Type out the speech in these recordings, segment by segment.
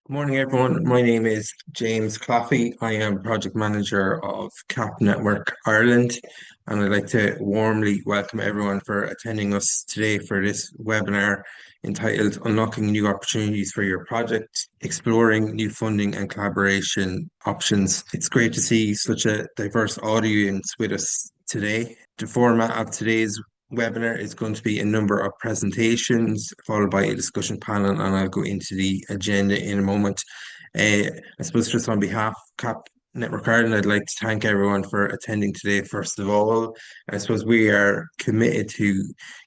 Good morning, everyone. My name is James Claffey. I am project manager of CAP Network Ireland, and I'd like to warmly welcome everyone for attending us today for this webinar entitled Unlocking New Opportunities for Your Project, Exploring New Funding and Collaboration Options. It's great to see such a diverse audience with us today. The format of today's webinar is going to be a number of presentations followed by a discussion panel, and I'll go into the agenda in a moment. I suppose just on behalf of CAP Network Ireland, I'd like to thank everyone for attending today. First of all, I suppose we are committed to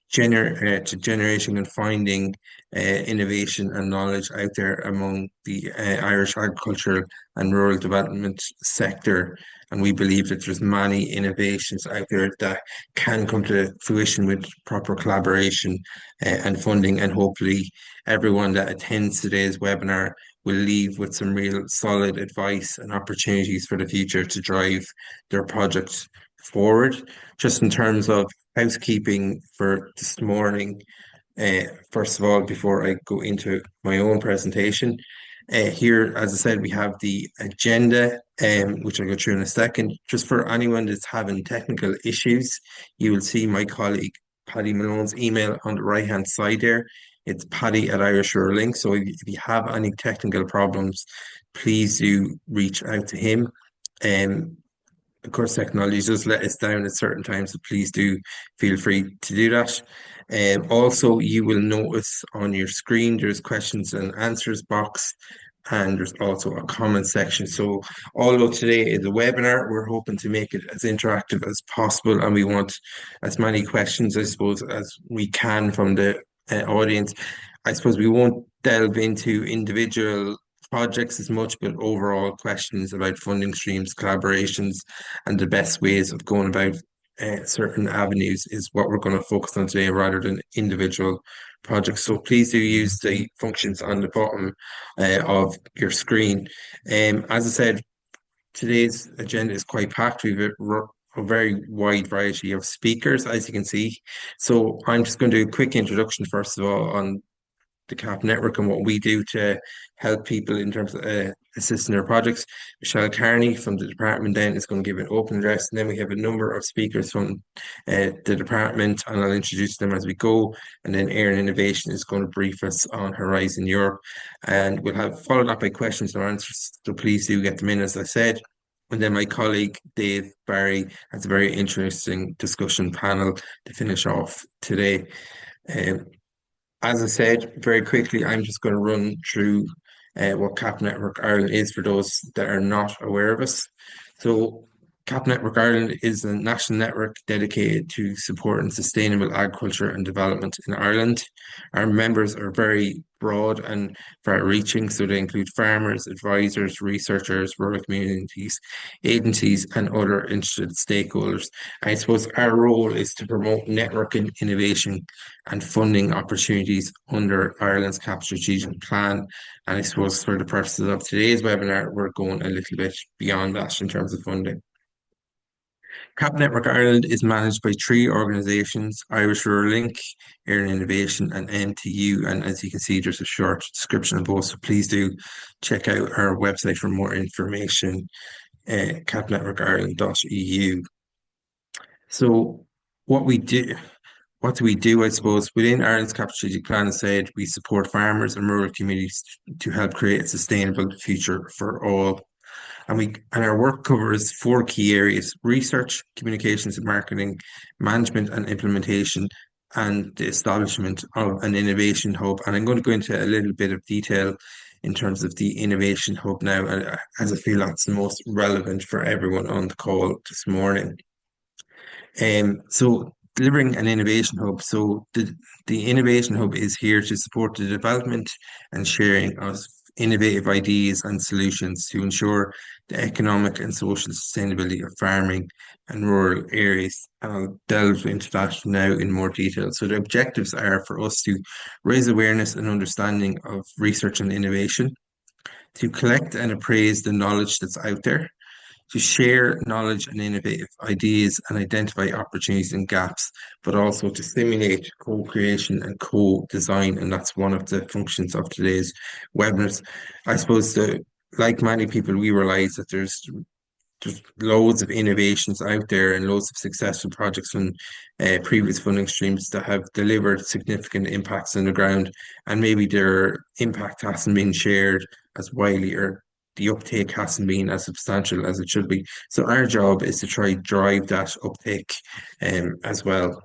generating and finding innovation and knowledge out there among the Irish agricultural and rural development sector. And we believe that there's many innovations out there that can come to fruition with proper collaboration and funding. And hopefully, everyone that attends today's webinar will leave with some real solid advice and opportunities for the future to drive their project forward. Just in terms of housekeeping for this morning, first of all, before I go into my own presentation, here, as I said, we have the agenda, which I'll go through in a second. Just for anyone that's having technical issues, you will see my colleague Paddy Malone's email on the right-hand side there. It's Paddy at Irish Rural Link. So if you have any technical problems, please do reach out to him. Um, of course, technology does let us down at certain times, so please do feel free to do that. Also, you will notice on your screen there's questions and answers box, and there's also a comment section. So, although today is a webinar, we're hoping to make it as interactive as possible, and we want as many questions, I suppose, as we can from the audience. I suppose we won't delve into individual projects as much, but overall questions about funding streams, collaborations, and the best ways of going about certain avenues is what we're going to focus on today rather than individual projects. So please do use the functions on the bottom of your screen. As I said, today's agenda is quite packed. We've a very wide variety of speakers, as you can see. So I'm just going to do a quick introduction, first of all, on the CAP network and what we do to help people in terms of assisting their projects. Michelle Carney from the department then is going to give an open address, and then we have a number of speakers from the department, and I'll introduce them as we go. And then Aaron Innovation is going to brief us on Horizon Europe, and we'll have followed up by questions and answers. So please do get them in, as I said. And then my colleague Dave Barry has a very interesting discussion panel to finish off today. Um, as I said, very quickly, I'm just going to run through what CAP Network Ireland is for those that are not aware of us. So, CAP Network Ireland is a national network dedicated to supporting sustainable agriculture and development in Ireland. Our members are very broad and far-reaching, so they include farmers, advisors, researchers, rural communities, agencies, and other interested stakeholders. I suppose our role is to promote networking, innovation, and funding opportunities under Ireland's CAP strategic plan. And I suppose for the purposes of today's webinar, we're going a little bit beyond that in terms of funding. CAP Network Ireland is managed by three organisations, Irish Rural Link, Erin Innovation and MTU. And as you can see, there's a short description of both. So please do check out our website for more information, capnetworkireland.eu. So what do we do, I suppose, within Ireland's CAP strategic plan? As said, we support farmers and rural communities to help create a sustainable future for all. And our work covers four key areas: research, communications and marketing, management and implementation, and the establishment of an innovation hub. And I'm going to go into a little bit of detail in terms of the innovation hub now, as I feel that's the most relevant for everyone on the call this morning. So delivering an innovation hub. So the innovation hub is here to support the development and sharing of innovative ideas and solutions to ensure the economic and social sustainability of farming and rural areas. And I'll delve into that now in more detail. So the objectives are for us to raise awareness and understanding of research and innovation, to collect and appraise the knowledge that's out there, to share knowledge and innovative ideas and identify opportunities and gaps, but also to stimulate co-creation and co-design. And that's one of the functions of today's webinars. I suppose like many people, we realize that there's loads of innovations out there and loads of successful projects from previous funding streams that have delivered significant impacts on the ground, and maybe their impact hasn't been shared as widely or the uptake hasn't been as substantial as it should be. So our job is to try drive that uptake as well.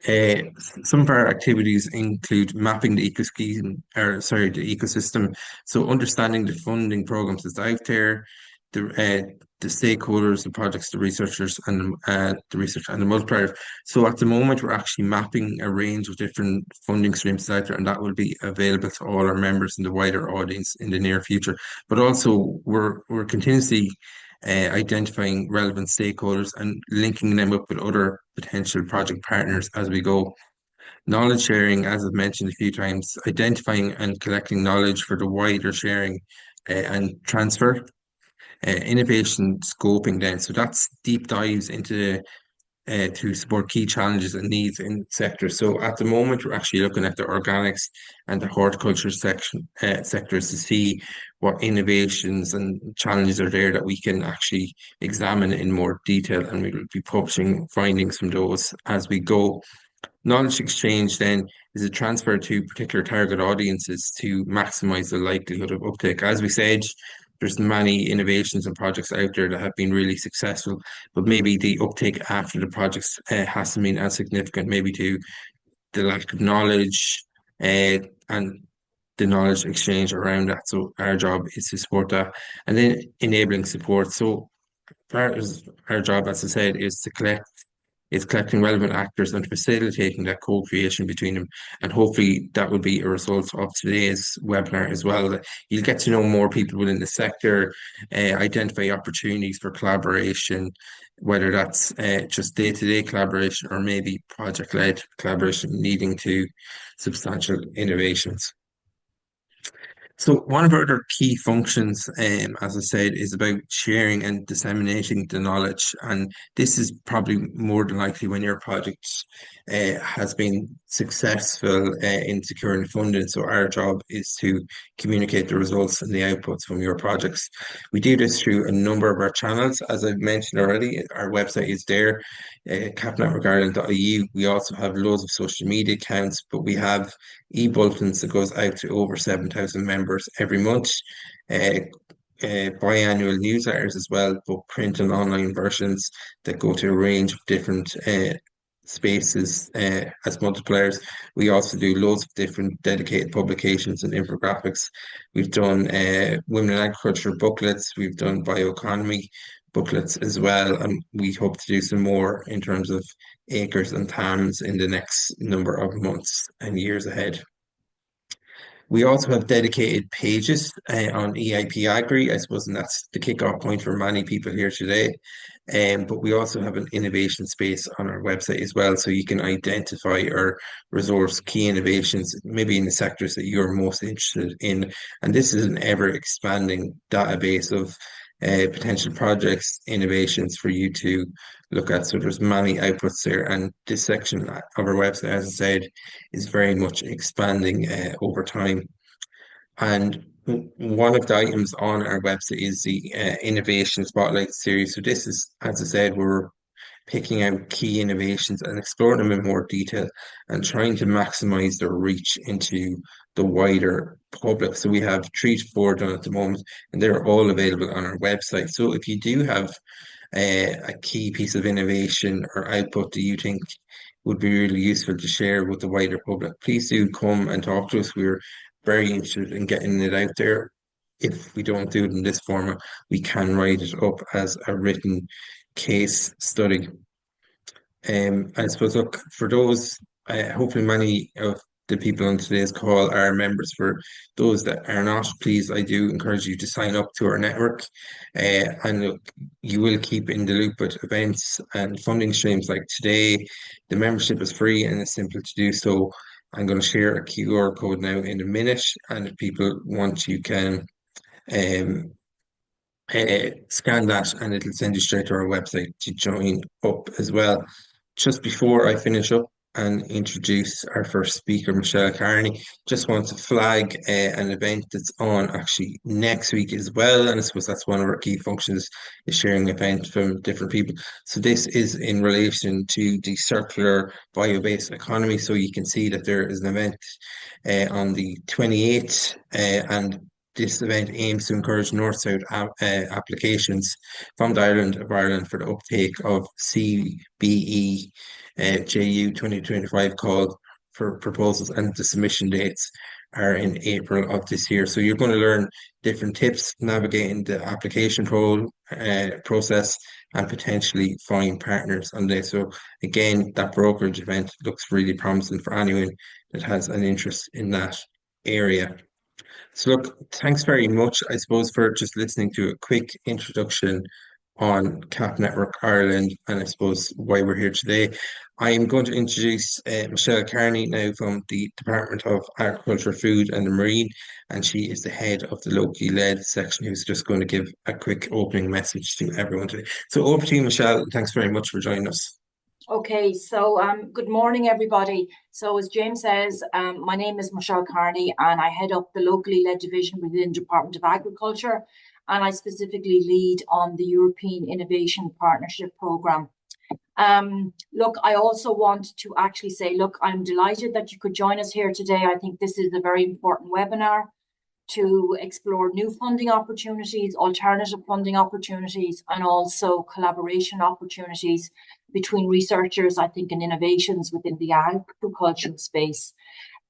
Uh, some of our activities include mapping the ecosystem, or sorry, the ecosystem. So understanding the funding programs that's out there, the stakeholders, the projects, the researchers, and the research and the multiplier. So at the moment, we're actually mapping a range of different funding streams out there, and that will be available to all our members and the wider audience in the near future. But also, we're continuously identifying relevant stakeholders and linking them up with other potential project partners as we go. Knowledge sharing, as I've mentioned a few times, identifying and collecting knowledge for the wider sharing and transfer. Innovation scoping then. So that's deep dives into to support key challenges and needs in sectors. So at the moment, we're actually looking at the organics and the horticulture sectors to see what innovations and challenges are there that we can actually examine in more detail, and we'll be publishing findings from those as we go. Knowledge exchange then is a transfer to particular target audiences to maximize the likelihood of uptake. As we said, there's many innovations and projects out there that have been really successful, but maybe the uptake after the projects hasn't been as significant, maybe to the lack of knowledge and the knowledge exchange around that. So our job is to support that, and then enabling support. So part of our job, as I said, is collecting relevant actors and facilitating that co-creation between them. And hopefully that will be a result of today's webinar as well. That you'll get to know more people within the sector, identify opportunities for collaboration, whether that's just day-to-day collaboration or maybe project-led collaboration leading to substantial innovations. So one of our other key functions, as I said, is about sharing and disseminating the knowledge. And this is probably more than likely when your project has been successful in securing funding. So our job is to communicate the results and the outputs from your projects. We do this through a number of our channels. As I've mentioned already, our website is there, capnetworkireland.ie. We also have loads of social media accounts, but we have e-bulletins that goes out to over 7,000 members every month, uh, biannual newsletters as well, both print and online versions that go to a range of different spaces as multipliers. We also do loads of different dedicated publications and infographics. We've done women in agriculture booklets, we've done bioeconomy booklets as well, and we hope to do some more in terms of acres and TAMs in the next number of months and years ahead. We also have dedicated pages on EIP-Agri, I suppose, and that's the kickoff point for many people here today. But we also have an innovation space on our website as well, so you can identify or resource key innovations, maybe in the sectors that you're most interested in. And this is an ever-expanding database of potential projects, innovations for you to look at. So there's many outputs there, and this section of our website, as I said, is very much expanding over time. And one of the items on our website is the Innovation Spotlight series. So this is, as I said, we're picking out key innovations and exploring them in more detail and trying to maximize their reach into the wider public. So we have 3 to 4 done at the moment, and they're all available on our website. So if you do have a key piece of innovation or output that you think would be really useful to share with the wider public, please do come and talk to us. We're very interested in getting it out there. If we don't do it in this format, we can write it up as a written case study. I suppose, look, for those, hopefully many of the people on today's call are members. For those that are not, please, I do encourage you to sign up to our network. And look, you will keep in the loop with events and funding streams like today. The membership is free and it's simple to do so. I'm going to share a QR code now in a minute, and if people want, you can um, scan that and it'll send you straight to our website to join up as well. Just before I finish up and introduce our first speaker, Michelle Carney, just want to flag an event that's on actually next week as well. And I suppose that's one of our key functions is sharing events from different people. So this is in relation to the circular bio-based economy. So you can see that there is an event on the 28th and this event aims to encourage North-South applications from the island of Ireland for the uptake of CBE JU 2025 call for proposals, and the submission dates are in April of this year. So you're going to learn different tips navigating the application process and potentially find partners on this. So again, that brokerage event looks really promising for anyone that has an interest in that area. So look, thanks very much, I suppose, for just listening to a quick introduction on CAP Network Ireland and I suppose why we're here today. I am going to introduce Michelle Carney now from the Department of Agriculture, Food and Marine, and she is the head of the locally led section who's just going to give a quick opening message to everyone today. So over to you, Michelle. Thanks very much for joining us. Okay, so good morning, everybody. So as James says, my name is Michelle Carney and I head up the locally led division within the Department of Agriculture, and I specifically lead on the European Innovation Partnership Programme. Look, I also want to actually say, look, I'm delighted that you could join us here today. I think this is a very important webinar to explore new funding opportunities, alternative funding opportunities, and also collaboration opportunities between researchers, I think, and innovations within the agriculture space.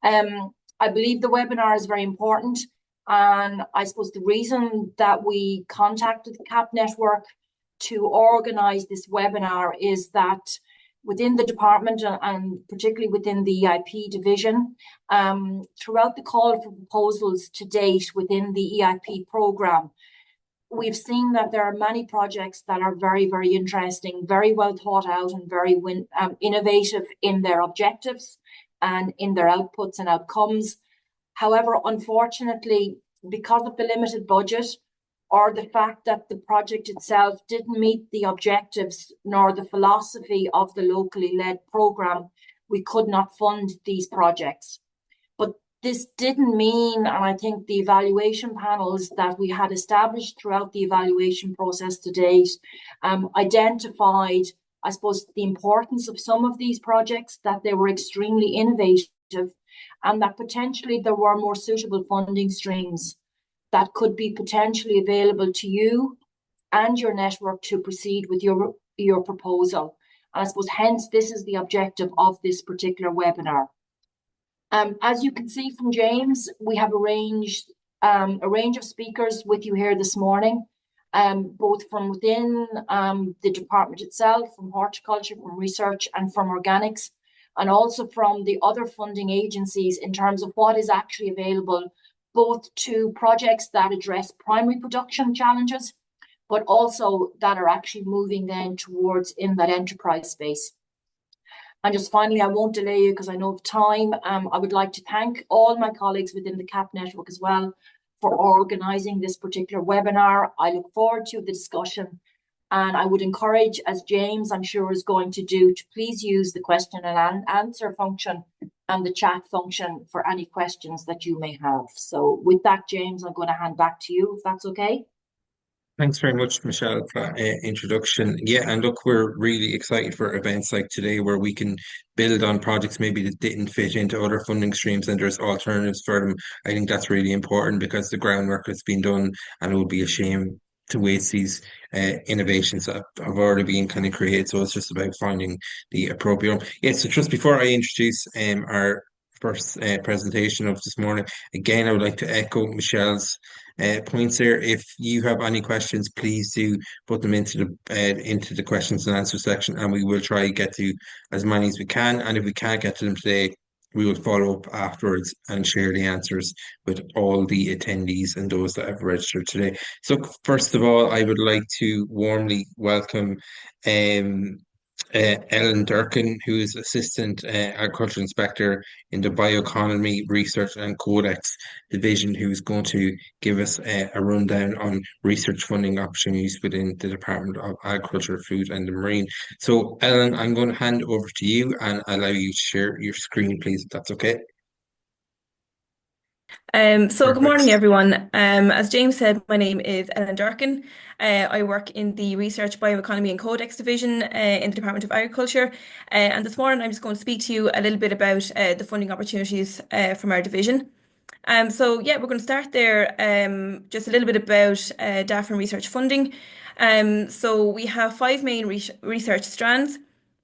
I believe the webinar is very important. And I suppose the reason that we contacted the CAP network to organise this webinar is that within the department and particularly within the EIP division, throughout the call for proposals to date within the EIP programme, we've seen that there are many projects that are very, very interesting, very well thought out and very innovative in their objectives and in their outputs and outcomes. However, unfortunately, because of the limited budget or the fact that the project itself didn't meet the objectives nor the philosophy of the locally led programme, we could not fund these projects. But this didn't mean, and I think the evaluation panels that we had established throughout the evaluation process to date identified, I suppose, the importance of some of these projects, that they were extremely innovative, and that potentially there were more suitable funding streams that could be potentially available to you and your network to proceed with your proposal. And I suppose hence this is the objective of this particular webinar. As you can see from James, we have arranged a range of speakers with you here this morning, both from within the department itself, from horticulture, from research and from organics, and also from the other funding agencies in terms of what is actually available, both to projects that address primary production challenges, but also that are actually moving then towards in that enterprise space. And just finally, I won't delay you because I know of time. I would like to thank all my colleagues within the CAP network as well for organising this particular webinar. I look forward to the discussion, and I would encourage, as James I'm sure is going to do, to please use the question and answer function and the chat function for any questions that you may have. So with that, James, I'm going to hand back to you, if that's okay. Thanks very much, Michelle, for that introduction. Yeah, and look, we're really excited for events like today where we can build on projects maybe that didn't fit into other funding streams and there's alternatives for them. I think that's really important because the groundwork has been done and it would be a shame to waste these innovations that have already been kind of created. So it's just about finding the appropriate one. Yeah, so just before I introduce our first presentation of this morning, again, I would like to echo Michelle's points there. If you have any questions, please do put them into the questions and answer section, and we will try to get to as many as we can. And if we can't get to them today, we will follow up afterwards and share the answers with all the attendees and those that have registered today. So first of all, I would like to warmly welcome Ellen Durkin, who is Assistant Agriculture Inspector in the Bioeconomy Research and Codex Division, who's going to give us a rundown on research funding opportunities within the Department of Agriculture, Food and the Marine. So, Ellen, I'm going to hand over to you and allow you to share your screen, please, if that's okay. So good morning, Perfect. everyone. As James said, my name is Ellen Durkin. I work in the Research, Bioeconomy and Codex Division in the Department of Agriculture. And this morning, I'm just going to speak to you a little bit about the funding opportunities from our division. So yeah, we're going to start there. Just a little bit about DAFRA and research funding. So we have five main research strands.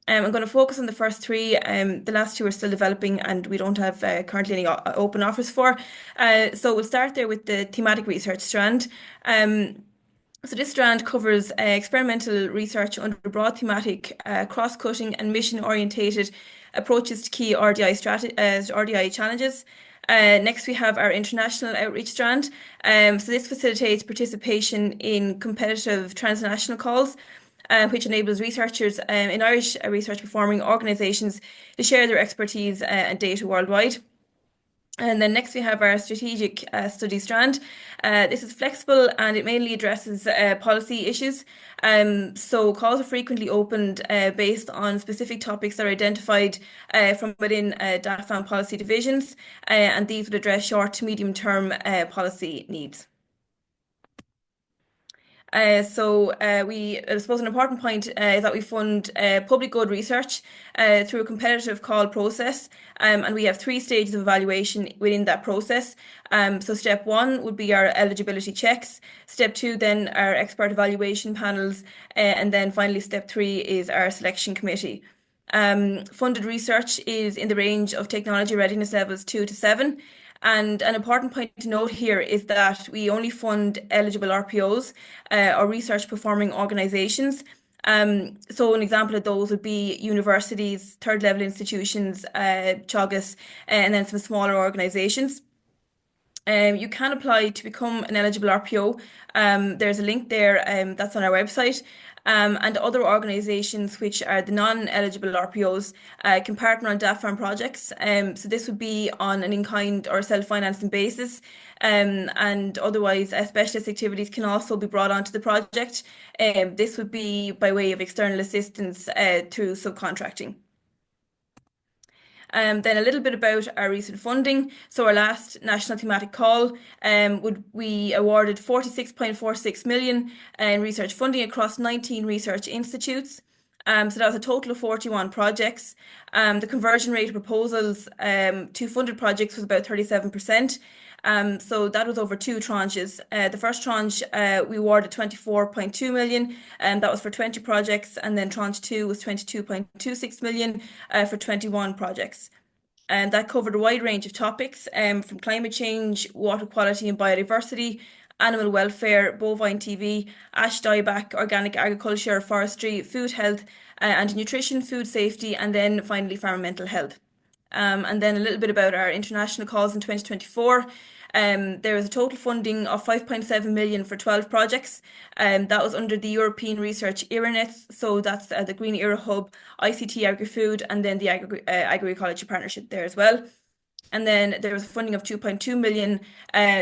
I'm going to focus on the first three. The last two are still developing, and we don't have currently any open offers for. So we'll start there with the thematic research strand. So this strand covers experimental research under broad thematic, cross-cutting and mission-orientated approaches to key RDI challenges. Next, we have our international outreach strand. So this facilitates participation in competitive transnational calls, which enables researchers in Irish research performing organisations to share their expertise and data worldwide. And then next we have our strategic study strand. This is flexible and it mainly addresses policy issues. So calls are frequently opened based on specific topics that are identified from within DAFAM policy divisions, and these would address short to medium term policy needs. I suppose an important point is that we fund public good research through a competitive call process, and we have three stages of evaluation within that process. So step one would be our eligibility checks. Step two, then our expert evaluation panels, and then finally step three is our selection committee. Funded research is in the range of technology readiness levels 2 to 7. And an important point to note here is that we only fund eligible RPOs or research performing organisations. So an example of those would be universities, third level institutions, teagasc, and then some smaller organisations. You can apply to become an eligible RPO. There's a link there that's on our website. And other organisations which are the non-eligible RPOs can partner on DAFAM projects. So this would be on an in-kind or self-financing basis. And otherwise, specialist activities can also be brought onto the project. This would be by way of external assistance through subcontracting. Then a little bit about our recent funding. So our last national thematic call, we awarded 46.46 million in research funding across 19 research institutes. So that was a total of 41 projects. The conversion rate of proposals to funded projects was about 37%. So that was over two tranches. The first tranche, we awarded 24.2 million, and that was for 20 projects. And then tranche two was 22.26 million for 21 projects. And that covered a wide range of topics from climate change, water quality and biodiversity, animal welfare, bovine TV, ash dieback, organic agriculture, forestry, food health, and nutrition, food safety, and then finally environmental health. And then a little bit about our international calls in 2024. There was a total funding of 5.7 million for 12 projects. That was under the European Research ERANET, so that's the Green Era Hub, ICT Agri-Food, and then the Agroecology Partnership there as well. And then there was a funding of 2.2 million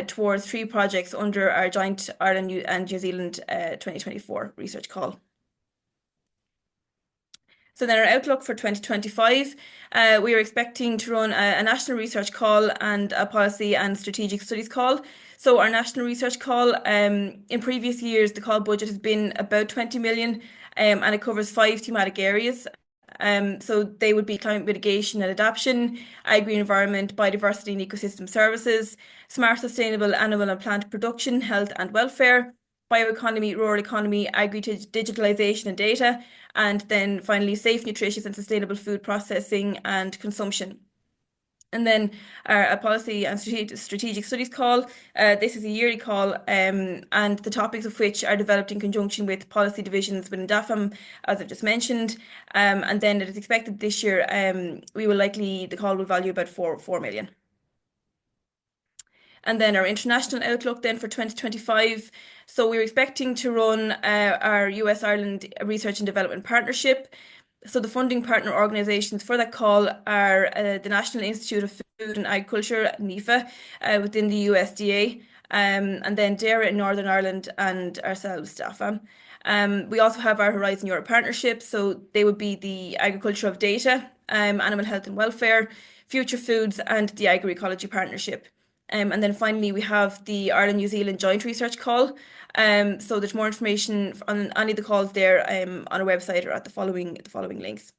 towards three projects under our joint Ireland and New Zealand 2024 research call. So then our outlook for 2025, we are expecting to run a national research call and a policy and strategic studies call. So our national research call, in previous years, the call budget has been about 20 million, and it covers five thematic areas. So they would be climate mitigation and adaptation, agri-environment, biodiversity and ecosystem services, smart sustainable animal and plant production, health and welfare, bioeconomy, rural economy, agri-digitalization and data, and then finally safe, nutritious and sustainable food processing and consumption. And then a policy and strategic studies call. This is a yearly call, and the topics of which are developed in conjunction with policy divisions within DAFAM, as I've just mentioned. And then it is expected this year, the call will value about 4 million. And then our international outlook then for 2025. So we're expecting to run our US Ireland Research and Development Partnership. So the funding partner organisations for that call are the National Institute of Food and Agriculture, NIFA, within the USDA, and then DARA in Northern Ireland and ourselves, DAFA. We also have our Horizon Europe partnerships, so they would be the Agriculture of Data, Animal Health and Welfare, Future Foods, and the Agroecology Partnership. And then finally, we have the Ireland-New Zealand Joint Research Call. So there's more information on any of the calls there on our website or at the following links.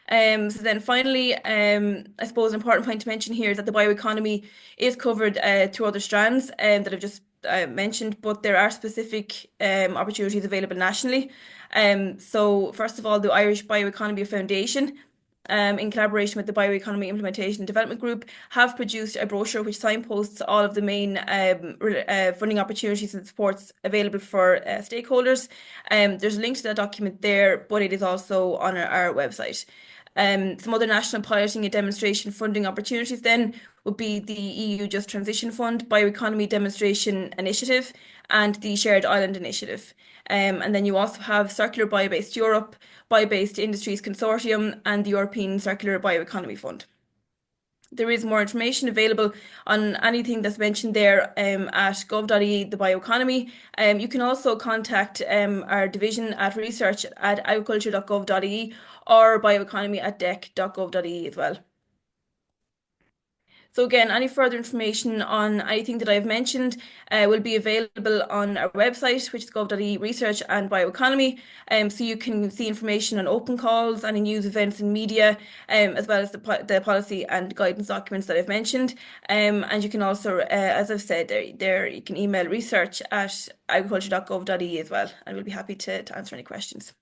So then finally, I suppose an important point to mention here is that the bioeconomy is covered through other strands that I've just mentioned, but there are specific opportunities available nationally. So first of all, the Irish Bioeconomy Foundation, in collaboration with the Bioeconomy Implementation and Development Group, have produced a brochure which signposts all of the main funding opportunities and supports available for stakeholders. There's a link to that document there, but it is also on our website. Some other national piloting and demonstration funding opportunities then would be the EU Just Transition Fund, Bioeconomy Demonstration Initiative, and the Shared Island Initiative. And then you also have Circular Bio-Based Europe, Bio-Based Industries Consortium, and the European Circular Bioeconomy Fund. There is more information available on anything that's mentioned there at gov.ie, the bioeconomy. You can also contact our division at research@agriculture.gov.ie or bioeconomy@dec.gov.ie as well. So again, any further information on anything that I've mentioned will be available on our website, which is gov.ie research and bioeconomy. So you can see information on open calls, any news, events and media, as well as the policy and guidance documents that I've mentioned. And you can also, as I've said, there you can email research@agriculture.gov.ie as well, and we'll be happy to answer any questions.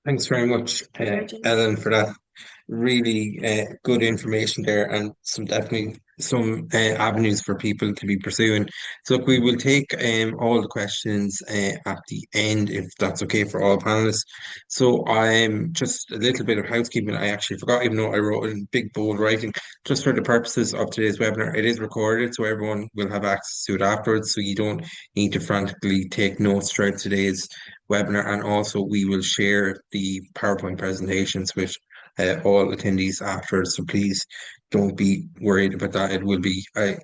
Thanks very much, Ellen, for that. Really good information there, and definitely some avenues for people to be pursuing. So look, we will take all the questions at the end, if that's okay for all panelists. So I'm just a little bit of housekeeping. I actually forgot, even though I wrote it in big bold writing, just for the purposes of today's webinar, it is recorded, so everyone will have access to it afterwards. So you don't need to frantically take notes throughout today's webinar. And also we will share the PowerPoint presentations with all attendees afterwards. So please don't be worried about that. It will be a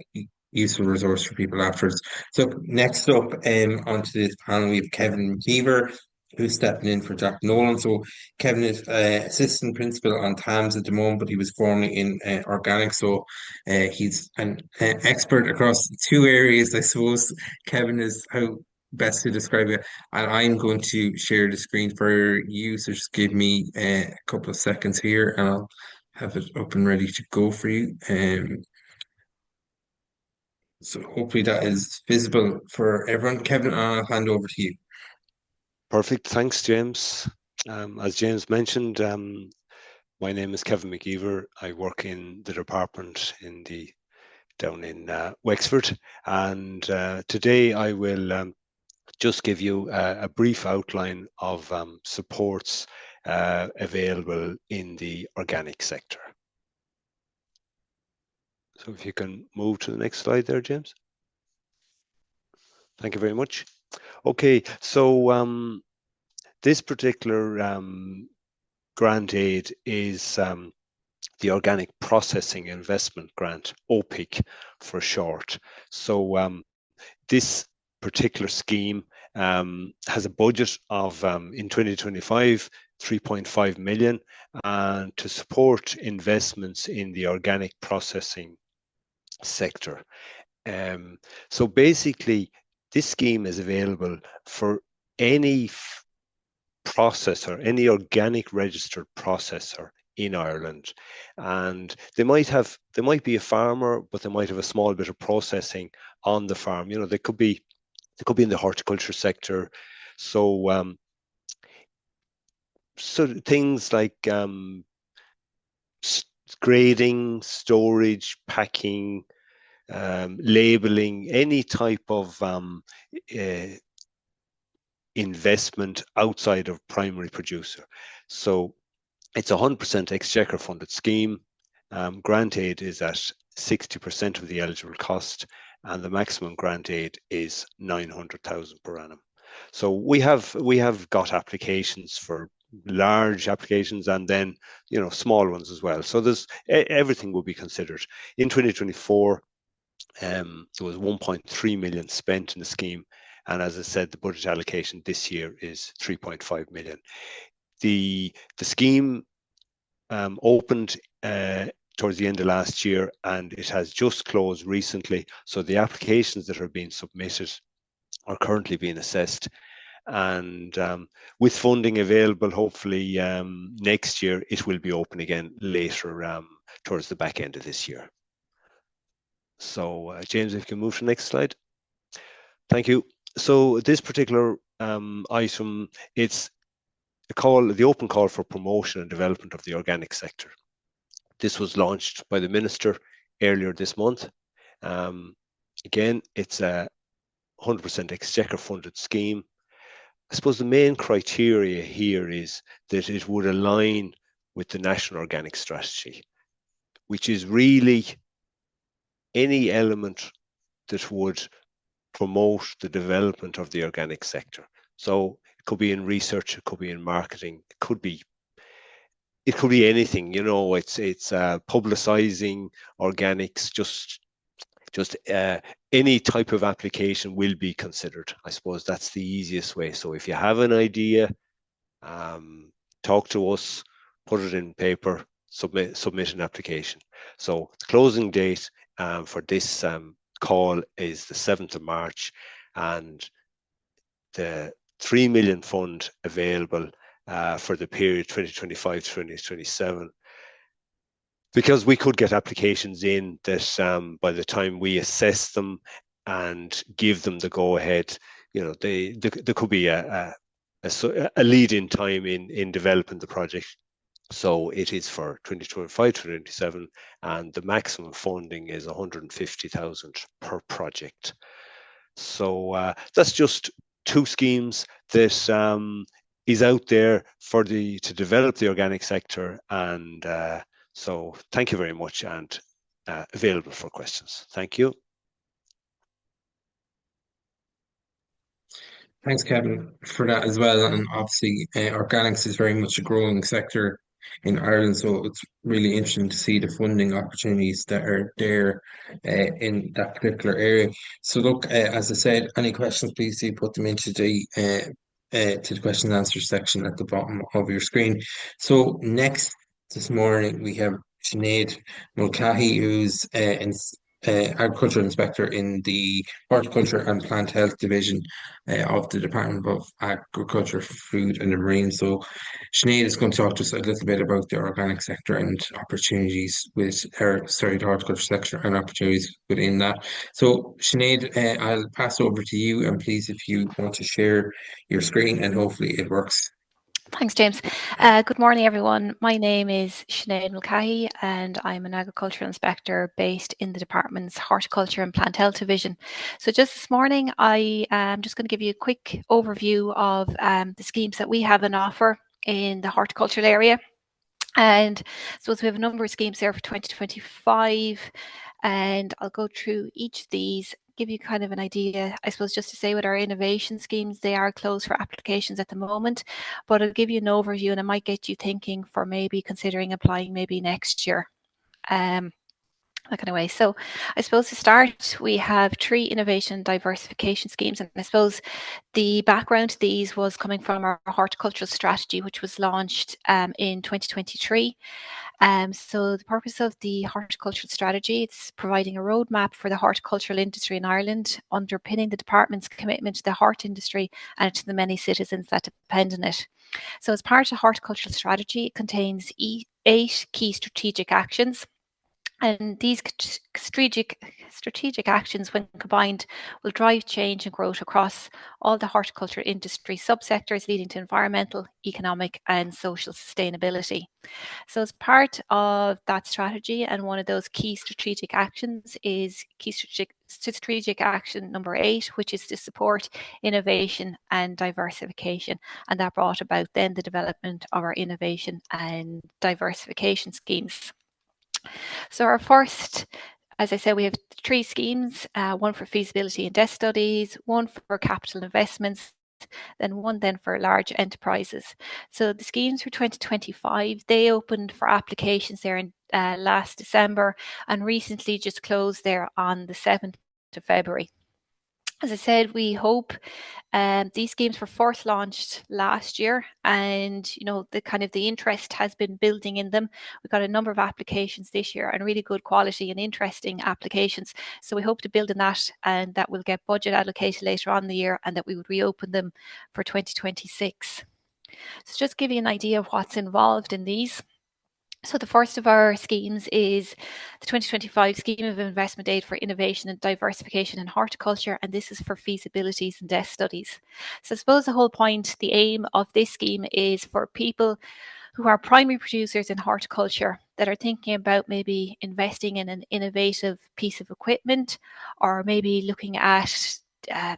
useful resource for people afterwards. So next up onto this panel, we have Kevin McKeever, who's stepping in for Jack Nolan. So Kevin is assistant principal on TAMS at the moment, but he was formerly in organic. So he's an expert across two areas, I suppose. Kevin is how best to describe it. And I'm going to share the screen for you. So just give me a couple of seconds here and I'll have it up and ready to go for you. So hopefully that is visible for everyone. Kevin, I'll hand over to you. Perfect. Thanks, James. As James mentioned, my name is Kevin McKeever. I work in the department down in Wexford, and today I will just give you a brief outline of supports available in the organic sector. So if you can move to the next slide there, James. Thank you very much. Okay, so this particular grant aid is the Organic Processing Investment Grant, OPIC for short. So this particular scheme has a budget of, in 2025, 3.5 million, and to support investments in the organic processing sector. So basically, this scheme is available for any processor, any organic registered processor in Ireland, and they might be a farmer, but they might have a small bit of processing on the farm. You know, they could be in the horticulture sector. So things like grading, storage, packing, labeling, any type of investment outside of primary producer. So it's a 100% exchequer funded scheme. Grant aid is at 60% of the eligible cost, and the maximum grant aid is 900,000 per annum. So we have got applications for large applications and then small ones as well. So there's everything will be considered. In 2024, there was 1.3 million spent in the scheme, and as I said, the budget allocation this year is 3.5 million. The scheme opened towards the end of last year, and it has just closed recently. So the applications that are being submitted are currently being assessed, and with funding available, hopefully next year it will be open again later towards the back end of this year. So James, if you can move to the next slide. Thank you. So this particular item, it's the open call for promotion and development of the organic sector. This was launched by the Minister earlier this month. Again, it's a 100% exchequer funded scheme. I suppose the main criteria here is that it would align with the National Organic Strategy, which is really any element that would promote the development of the organic sector. So it could be in research, it could be in marketing, it could be anything. It's publicizing organics. Just any type of application will be considered. I suppose that's the easiest way. So if you have an idea, talk to us, put it in paper, submit an application. So the closing date for this call is the 7th of March, and the 3 million fund available for the period 2025 to 2027. Because we could get applications in that by the time we assess them and give them the go-ahead, there could be a lead-in time in developing the project. So it is for 2025 to 2027, and the maximum funding is 150,000 per project. So that's just two schemes that is out there to develop the organic sector, and so thank you very much, and available for questions. Thank you. Thanks, Kevin, for that as well. And obviously, organics is very much a growing sector in Ireland, so it's really interesting to see the funding opportunities that are there in that particular area. So, look, as I said, any questions, please do put them into the question and answer section at the bottom of your screen. So, next this morning we have Sinead Mulcahy, who's agricultural inspector in the Horticulture and Plant Health Division of the Department of Agriculture, Food and the Marine. So Sinead is going to talk to us a little bit about the organic sector and opportunities the horticulture sector and opportunities within that. So Sinead, I'll pass over to you, and please, if you want to share your screen, and hopefully it works. Thanks, James. Good morning, everyone. My name is Sinead Mulcahy, and I'm an agricultural inspector based in the department's Horticulture and Plant Health Division. So just this morning, I am just going to give you a quick overview of the schemes that we have on offer in the horticultural area. And so we have a number of schemes there for 2025, and I'll go through each of these, give you kind of an idea. I suppose just to say, with our innovation schemes, they are closed for applications at the moment, but I'll give you an overview, and it might get you thinking for maybe considering applying maybe next year. That kind of way. So I suppose to start, we have 3 innovation diversification schemes, and I suppose the background to these was coming from our horticultural strategy, which was launched in 2023. So the purpose of the horticultural strategy, it's providing a roadmap for the horticultural industry in Ireland, underpinning the department's commitment to the hort industry and to the many citizens that depend on it. So as part of the horticultural strategy, it contains 8 key strategic actions. And these strategic actions, when combined, will drive change and growth across all the horticulture industry subsectors, leading to environmental, economic and social sustainability. So as part of that strategy, and one of those key strategic actions is key strategic action number 8, which is to support innovation and diversification. And that brought about then the development of our innovation and diversification schemes. So our first, as I said, we have 3 schemes, one for feasibility and debt studies, one for capital investments, then one then for large enterprises. So the schemes for 2025, they opened for applications there in last December and recently just closed there on the 7th of February. As I said, we hope these schemes were first launched last year, and the interest has been building in them. We've got a number of applications this year and really good quality and interesting applications. So we hope to build on that, and that we'll get budget allocated later on in the year, and that we would reopen them for 2026. So just give you an idea of what's involved in these. So the first of our schemes is the 2025 Scheme of Investment Aid for Innovation and Diversification in Horticulture, and this is for feasibilities and desk studies. So I suppose the whole point, the aim of this scheme is for people who are primary producers in horticulture that are thinking about maybe investing in an innovative piece of equipment, or maybe looking at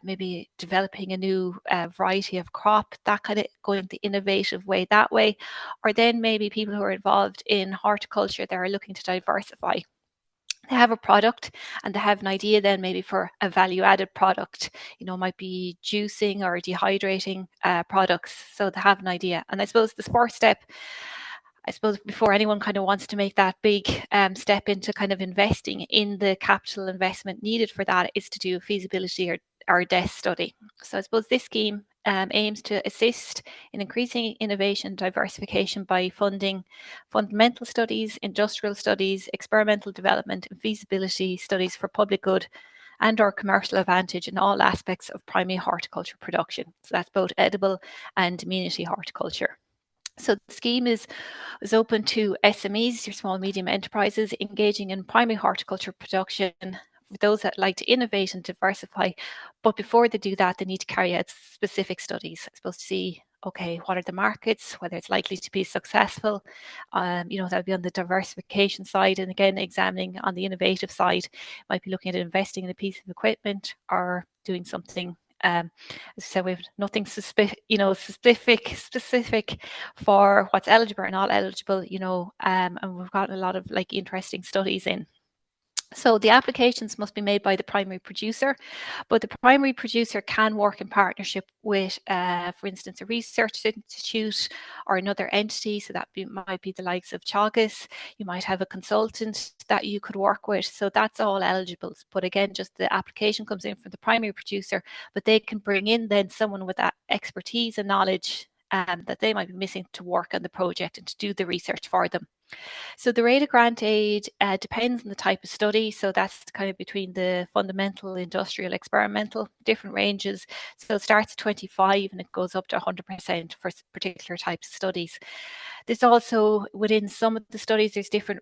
maybe developing a new variety of crop, that kind of going the innovative way that way, or then maybe people who are involved in horticulture that are looking to diversify. They have a product and they have an idea then maybe for a value-added product, might be juicing or dehydrating products. So they have an idea. And I suppose this first step, before anyone kind of wants to make that big step into kind of investing in the capital investment needed for that, is to do a feasibility or desk study. So I suppose this scheme aims to assist in increasing innovation and diversification by funding fundamental studies, industrial studies, experimental development, and feasibility studies for public good and/or commercial advantage in all aspects of primary horticulture production. So that's both edible and amenity horticulture. So the scheme is open to SMEs, your small medium enterprises, engaging in primary horticulture production, for those that like to innovate and diversify. But before they do that, they need to carry out specific studies, I suppose, to see, okay, what are the markets, whether it's likely to be successful. That'll be on the diversification side. And again, examining on the innovative side, might be looking at investing in a piece of equipment or doing something. As I said, we have nothing specific for what's eligible or not eligible, and we've got a lot of interesting studies in. So the applications must be made by the primary producer, but the primary producer can work in partnership with, for instance, a research institute or another entity. So that might be the likes of Teagasc. You might have a consultant that you could work with. So that's all eligible. But again, just the application comes in from the primary producer, but they can bring in then someone with that expertise and knowledge that they might be missing to work on the project and to do the research for them. So the rate of grant aid depends on the type of study. So that's kind of between the fundamental, industrial, experimental, different ranges. So it starts at 25 and it goes up to 100% for particular types of studies. There's also, within some of the studies, there's different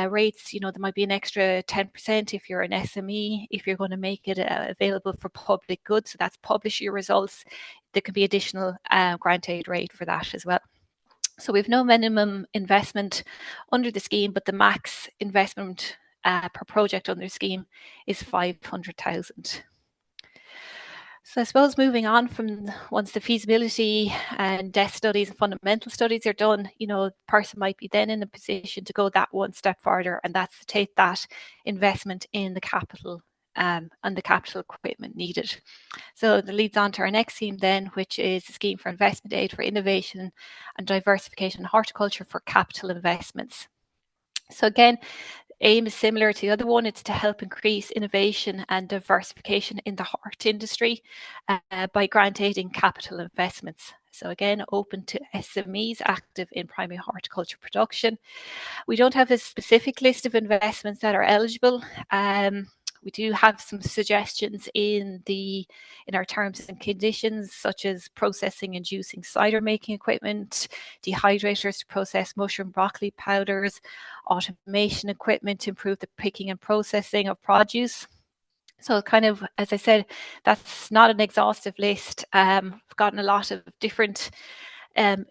rates. There might be an extra 10% if you're an SME, if you're going to make it available for public good. So that's publish your results. There could be additional grant aid rate for that as well. So we have no minimum investment under the scheme, but the max investment per project under the scheme is 500,000. So I suppose moving on from once the feasibility and desk studies and fundamental studies are done, the person might be then in a position to go that one step further, and that's to take that investment in the capital and the capital equipment needed. So that leads on to our next scheme then, which is the Scheme for Investment Aid for Innovation and Diversification in Horticulture for Capital Investments. So again, aim is similar to the other one. It's to help increase innovation and diversification in the hort industry by grant aiding capital investments. So again, open to SMEs active in primary horticulture production. We don't have a specific list of investments that are eligible. We do have some suggestions in our terms and conditions, such as processing and juicing cider making equipment, dehydrators to process mushroom broccoli powders, automation equipment to improve the picking and processing of produce. So kind of, as I said, that's not an exhaustive list. We've gotten a lot of different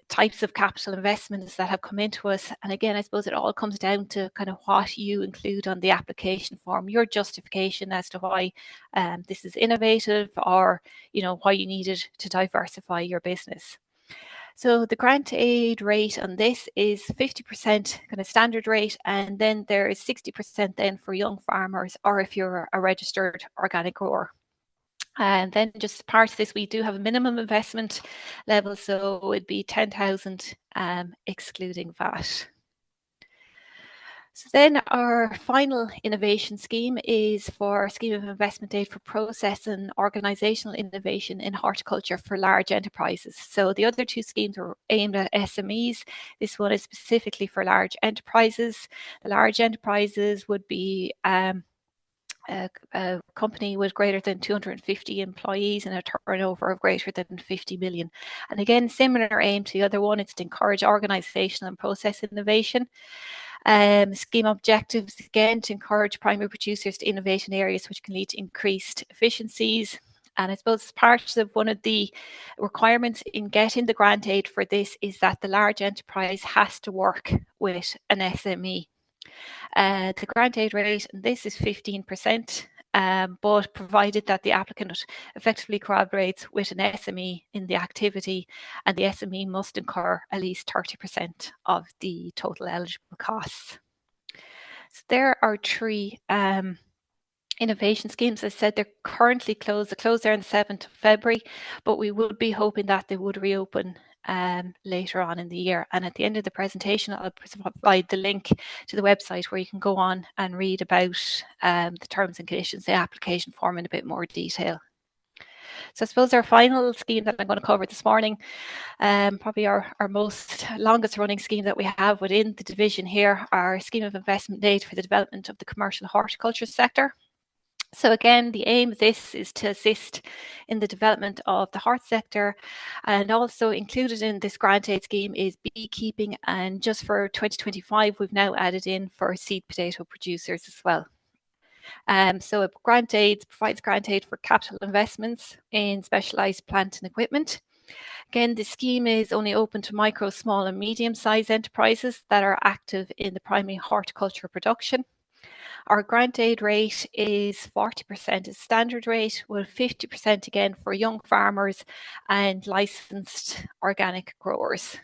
types of capital investments that have come into us. And again, I suppose it all comes down to kind of what you include on the application form, your justification as to why this is innovative, or why you need it to diversify your business. So the grant aid rate on this is 50% kind of standard rate, and then there is 60% then for young farmers or if you're a registered organic grower. And then just part of this, we do have a minimum investment level, so it'd be 10,000 excluding VAT. So then our final innovation scheme is for a scheme of investment aid for process and organisational innovation in horticulture for large enterprises. So the other two schemes are aimed at SMEs. This one is specifically for large enterprises. The large enterprises would be a company with greater than 250 employees and a turnover of greater than 50 million. And again, similar aim to the other one, it's to encourage organisational and process innovation. Scheme objectives, again, to encourage primary producers to innovate in areas which can lead to increased efficiencies. And I suppose part of one of the requirements in getting the grant aid for this is that the large enterprise has to work with an SME. The grant aid rate, and this is 15%, but provided that the applicant effectively collaborates with an SME in the activity, and the SME must incur at least 30% of the total eligible costs. So there are three innovation schemes. As I said, they're currently closed. They closed there on the 7th of February, but we would be hoping that they would reopen later on in the year. And at the end of the presentation, I'll provide the link to the website where you can go on and read about the terms and conditions, the application form in a bit more detail. So I suppose our final scheme that I'm going to cover this morning, probably our most longest running scheme that we have within the division here, our scheme of investment aid for the development of the commercial horticulture sector. So again, the aim of this is to assist in the development of the hort sector, and also included in this grant aid scheme is beekeeping, and just for 2025 we've now added in for seed potato producers as well. So grant aid provides grant aid for capital investments in specialised plant and equipment. Again, the scheme is only open to micro, small and medium-sized enterprises that are active in the primary horticulture production. Our grant aid rate is 40% as standard rate, with 50% again for young farmers and licensed organic growers.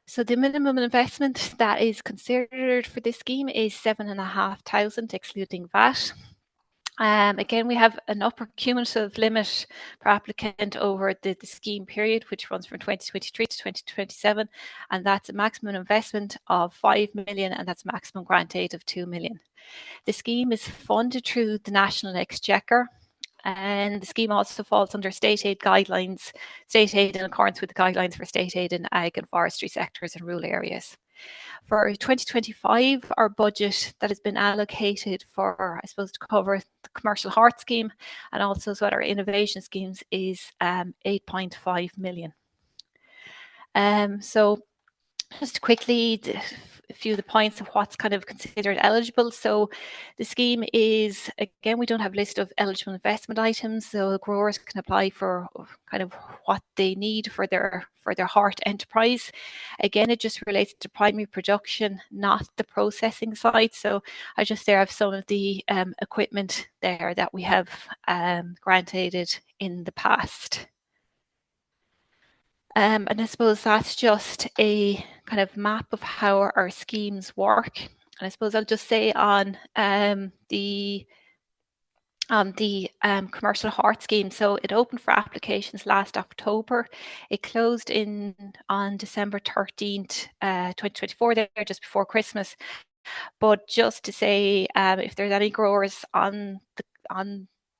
So the minimum investment that is considered for this scheme is 7,500 excluding VAT. Again, we have an upper cumulative limit per applicant over the scheme period, which runs from 2023 to 2027, and that's a maximum investment of 5 million, and that's a maximum grant aid of 2 million. The scheme is funded through the National Exchequer, and the scheme also falls under state aid guidelines, state aid in accordance with the guidelines for state aid in ag and forestry sectors in rural areas. For 2025, our budget that has been allocated for, I suppose, to cover the commercial hort scheme and also what our innovation schemes is 8.5 million. So just quickly, a few of the points of what's kind of considered eligible. So the scheme is, again, we don't have a list of eligible investment items, so growers can apply for kind of what they need for their hort enterprise. Again, it just relates to primary production, not the processing side. So I just there have some of the equipment there that we have granted in the past. And I suppose that's just a kind of map of how our schemes work. And I suppose I'll just say on the commercial hort scheme. So it opened for applications last October. It closed on December 13th, 2024, there just before Christmas. But just to say, if there's any growers on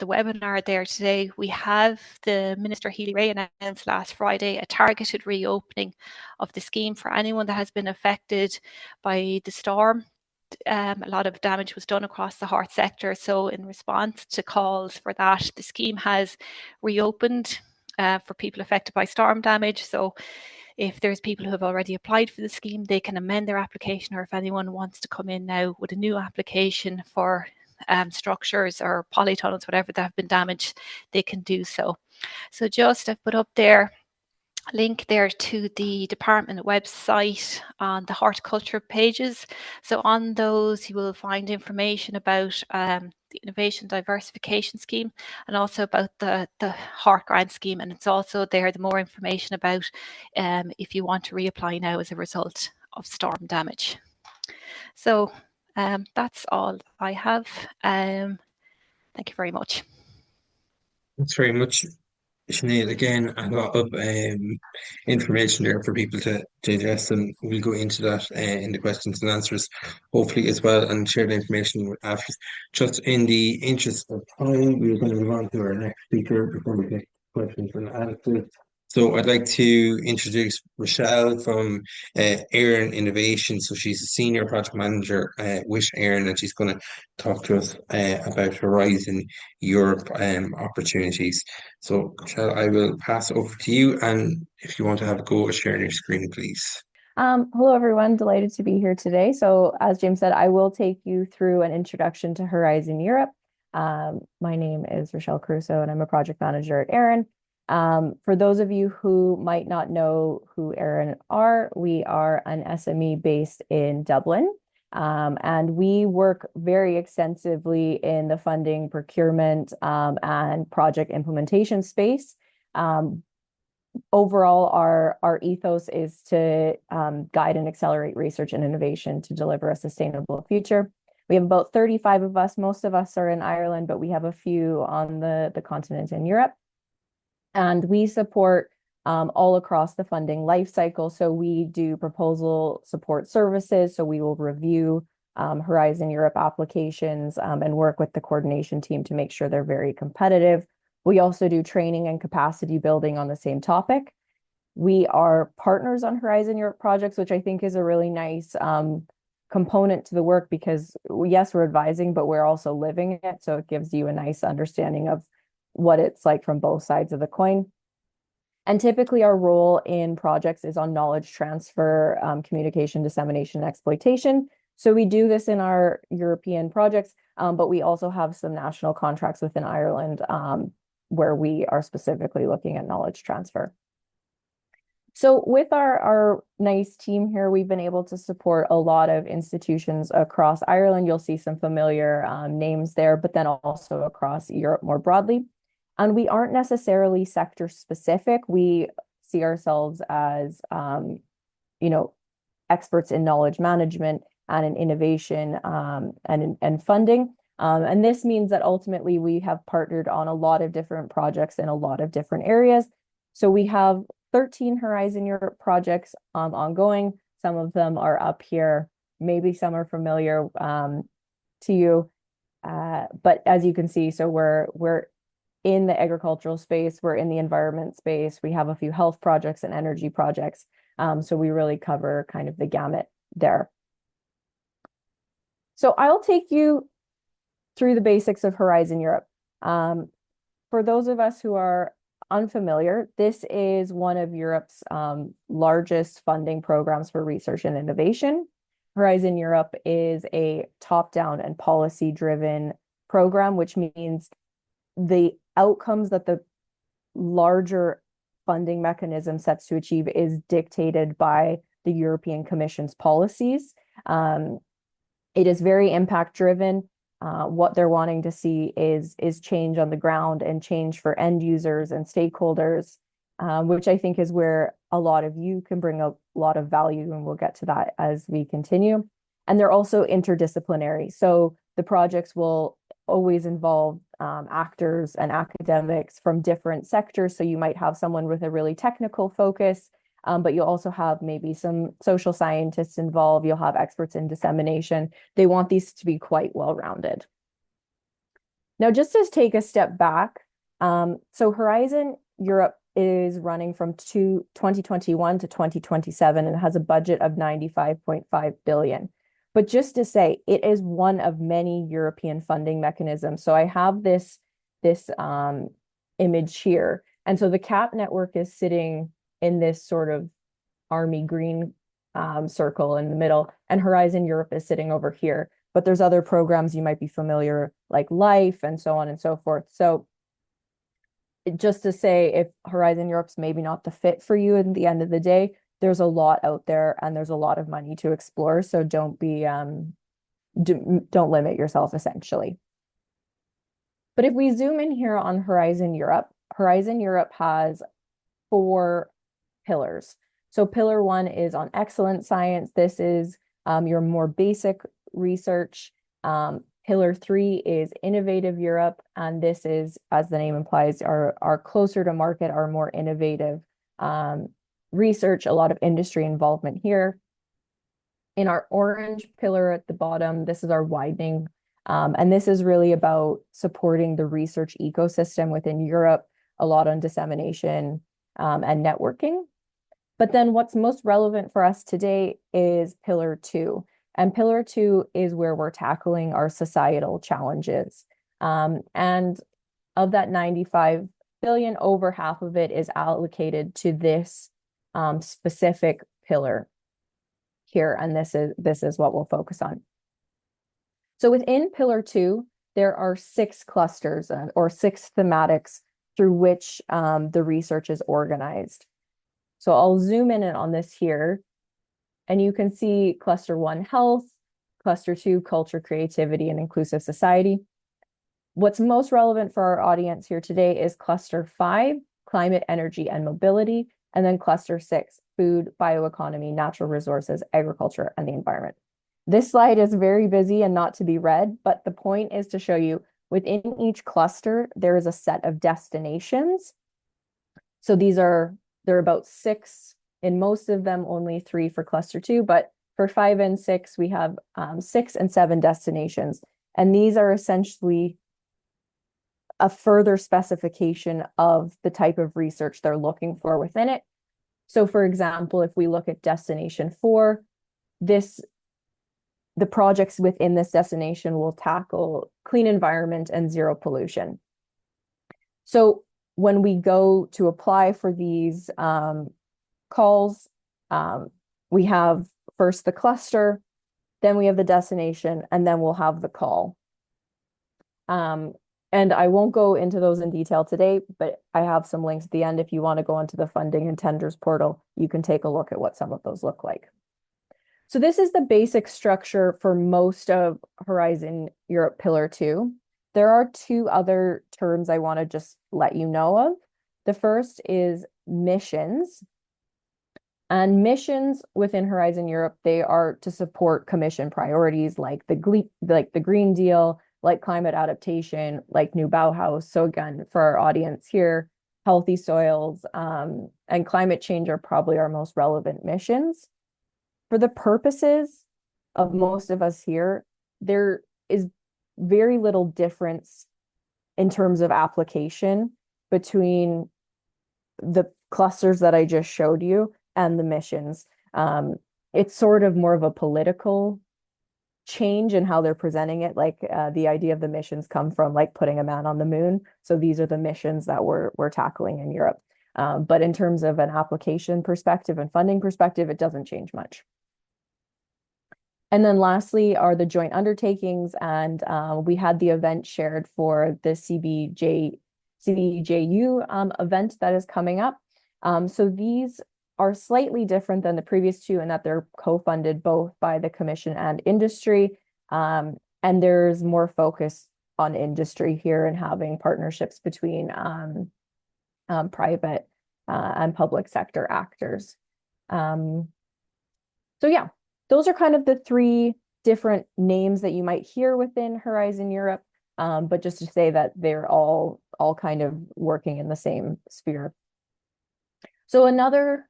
the webinar there today, we have the Minister Healy-Rae announced last Friday a targeted reopening of the scheme for anyone that has been affected by the storm. A lot of damage was done across the hort sector, so in response to calls for that, the scheme has reopened for people affected by storm damage. So if there's people who have already applied for the scheme, they can amend their application, or if anyone wants to come in now with a new application for structures or polytunnels, whatever that have been damaged, they can do so. So just I've put up there a link there to the department website on the horticulture pages. So on those you will find information about the Innovation Diversification Scheme and also about the Hort Grant Scheme, and it's also there the more information about if you want to reapply now as a result of storm damage. So that's all I have. Thank you very much. Thanks very much, Sinead. Again, a lot of information there for people to digest, and we'll go into that in the questions and answers, hopefully as well, and share the information with after. Just in the interest of time, we're going to move on to our next speaker before we get questions and answers. So I'd like to introduce Rochelle from Erin Innovation. So she's a senior project manager with Erin, and she's going to talk to us about Horizon Europe opportunities. So, Michelle, I will pass over to you. And if you want to have a go at sharing your screen, please. Hello, everyone. Delighted to be here today. So, as James said, I will take you through an introduction to Horizon Europe. My name is Rochelle Crusoe, and I'm a project manager at Erin. For those of you who might not know who Erin are, we are an SME based in Dublin. And we work very extensively in the funding, procurement, and project implementation space. Overall, our ethos is to guide and accelerate research and innovation to deliver a sustainable future. We have about 35 of us. Most of us are in Ireland, but we have a few on the continent in Europe. And we support all across the funding life cycle. So we do proposal support services. So we will review Horizon Europe applications and work with the coordination team to make sure they're very competitive. We also do training and capacity building on the same topic. We are partners on Horizon Europe projects, which I think is a really nice component to the work because, yes, we're advising, but we're also living it. So it gives you a nice understanding of what it's like from both sides of the coin. And typically our role in projects is on knowledge transfer, communication, dissemination, and exploitation. So we do this in our European projects, but we also have some national contracts within Ireland where we are specifically looking at knowledge transfer. So with our nice team here, we've been able to support a lot of institutions across Ireland. You'll see some familiar names there, but then also across Europe more broadly. And we aren't necessarily sector specific. We see ourselves as, experts in knowledge management and in innovation and funding. And this means that ultimately we have partnered on a lot of different projects in a lot of different areas. So we have 13 Horizon Europe projects ongoing. Some of them are up here. Maybe some are familiar to you. But as you can see, so we're in the agricultural space, we're in the environment space. We have a few health projects and energy projects. So we really cover kind of the gamut there. So I'll take you through the basics of Horizon Europe. For those of us who are unfamiliar, this is one of Europe's largest funding programs for research and innovation. Horizon Europe is a top-down and policy-driven program, which means the outcomes that the larger funding mechanism sets to achieve is dictated by the European Commission's policies. It is very impact-driven. What they're wanting to see is change on the ground and change for end users and stakeholders, which I think is where a lot of you can bring a lot of value, and we'll get to that as we continue. And they're also interdisciplinary. So the projects will always involve actors and academics from different sectors. So you might have someone with a really technical focus, but you'll also have maybe some social scientists involved. You'll have experts in dissemination. They want these to be quite well-rounded. Now, just to take a step back, so Horizon Europe is running from 2021 to 2027 and has a budget of 95.5 billion. But just to say, it is one of many European funding mechanisms. So I have this image here. And so the CAP network is sitting in this sort of army green circle in the middle, and Horizon Europe is sitting over here. But there's other programs you might be familiar, like LIFE and so on and so forth. So just to say, if Horizon Europe's maybe not the fit for you at the end of the day, there's a lot out there and there's a lot of money to explore. So don't limit yourself, essentially. But if we zoom in here on Horizon Europe has 4 pillars. So pillar 1 is on excellent science. This is your more basic research. Pillar 3 is Innovative Europe, and this is, as the name implies, our closer to market, our more innovative research, a lot of industry involvement here. In our orange pillar at the bottom, this is our widening, and this is really about supporting the research ecosystem within Europe, a lot on dissemination and networking. But then what's most relevant for us today is Pillar 2. And Pillar 2 is where we're tackling our societal challenges. And of that 95 billion, over half of it is allocated to this specific pillar here. And this is what we'll focus on. So within Pillar 2, there are 6 clusters or 6 thematics through which the research is organized. So I'll zoom in on this here, and you can see Cluster 1, Health, Cluster 2, Culture, Creativity, and Inclusive Society. What's most relevant for our audience here today is Cluster 5, Climate, Energy, and Mobility, and then Cluster 6, Food, Bioeconomy, Natural Resources, Agriculture, and the Environment. This slide is very busy and not to be read, but the point is to show you within each cluster, there is a set of destinations. So there are about 6, in most of them only 3 for Cluster 2, but for 5 and 6, we have 6 and 7 destinations. And these are essentially a further specification of the type of research they're looking for within it. So for example, if we look at Destination 4, the projects within this destination will tackle clean environment and zero pollution. So when we go to apply for these calls, we have first the cluster, then we have the destination, and then we'll have the call. And I won't go into those in detail today, but I have some links at the end. If you want to go into the funding and tenders portal, you can take a look at what some of those look like. So this is the basic structure for most of Horizon Europe Pillar 2. There are 2 other terms I want to just let you know of. The first is missions. And missions within Horizon Europe, they are to support Commission priorities like the Green Deal, like climate adaptation, like New Bauhaus. So again, for our audience here, healthy soils and climate change are probably our most relevant missions. For the purposes of most of us here, there is very little difference in terms of application between the clusters that I just showed you and the missions. It's sort of more of a political change in how they're presenting it. Like the idea of the missions come from like putting a man on the moon. So these are the missions that we're tackling in Europe. But in terms of an application perspective and funding perspective, it doesn't change much. And then lastly are the joint undertakings, and we had the event shared for the CBJU event that is coming up. So these are slightly different than the previous 2 in that they're co-funded both by the Commission and industry, and there's more focus on industry here and having partnerships between private and public sector actors. So yeah. Those are kind of the 3 different names that you might hear within Horizon Europe, but just to say that they're all kind of working in the same sphere. So another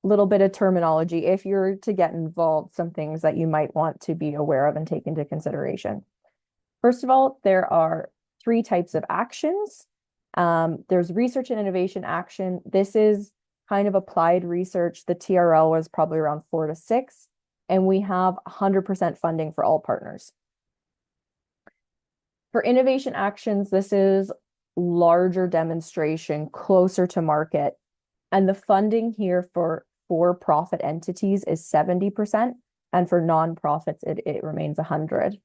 little bit of terminology, if you're to get involved, some things that you might want to be aware of and take into consideration. First of all, there are 3 types of actions. There's research and innovation action. This is kind of applied research. The TRL was probably around 4 to 6. And we have 100% funding for all partners. For innovation actions, this is larger demonstration, closer to market. And the funding here for for-profit entities is 70%, and for nonprofits, it remains 100%.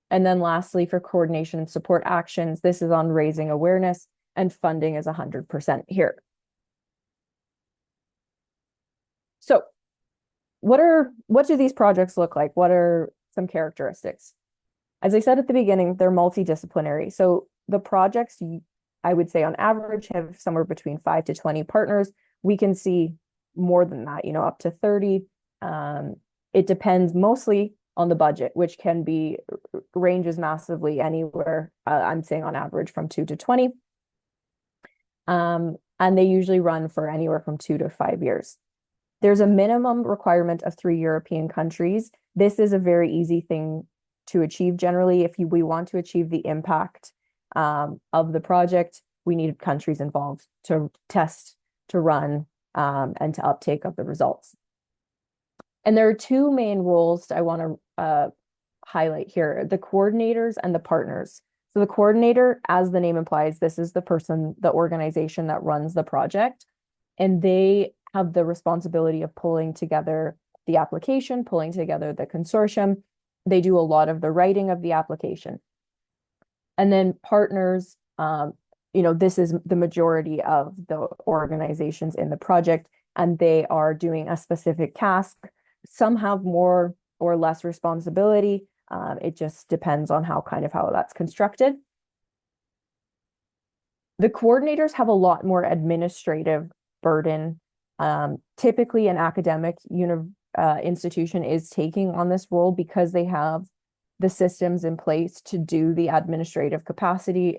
And then lastly, for coordination and support actions, this is on raising awareness, and funding is 100% here. So what do these projects look like? What are some characteristics? As I said at the beginning, they're multidisciplinary. So the projects, I would say on average, have somewhere between 5 to 20 partners. We can see more than that, up to 30. It depends mostly on the budget, which can be ranges massively anywhere, I'm saying on average from 2 to 20. And they usually run for anywhere from 2 to 5 years. There's a minimum requirement of 3 European countries. This is a very easy thing to achieve. Generally, if we want to achieve the impact of the project, we need countries involved to test, to run, and to uptake of the results. And there are two main roles I want to highlight here, the coordinators and the partners. So the coordinator, as the name implies, this is the person, the organization that runs the project, and they have the responsibility of pulling together the application, pulling together the consortium. They do a lot of the writing of the application. And then partners, this is the majority of the organizations in the project, and they are doing a specific task. Some have more or less responsibility. It just depends on how that's constructed. The coordinators have a lot more administrative burden. Typically, an academic institution is taking on this role because they have the systems in place to do the administrative capacity.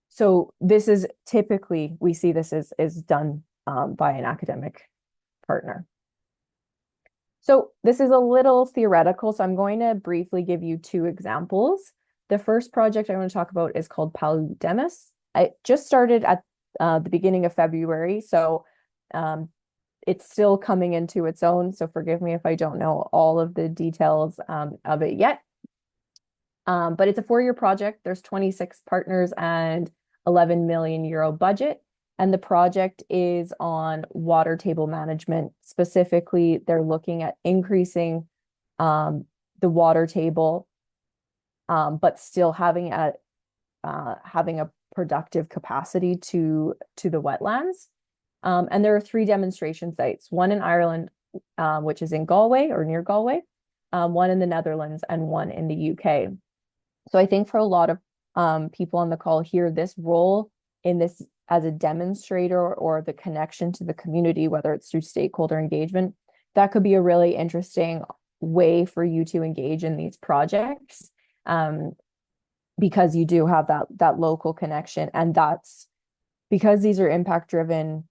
So this is typically, we see this is done by an academic partner. So this is a little theoretical, so I'm going to briefly give you two examples. The first project I want to talk about is called Paludemus. I just started at the beginning of February, so it's still coming into its own, so forgive me if I don't know all of the details of it yet. But it's a 4-year project. There's 26 partners and 11 million euro budget. And the project is on water table management. Specifically, they're looking at increasing the water table, but still having a productive capacity to the wetlands. And there are 3 demonstration sites, one in Ireland, which is in Galway or near Galway, one in the Netherlands, and one in the UK. So I think for a lot of people on the call here, this role in this as a demonstrator or the connection to the community, whether it's through stakeholder engagement, that could be a really interesting way for you to engage in these projects, because you do have that local connection. And that's because these are impact-driven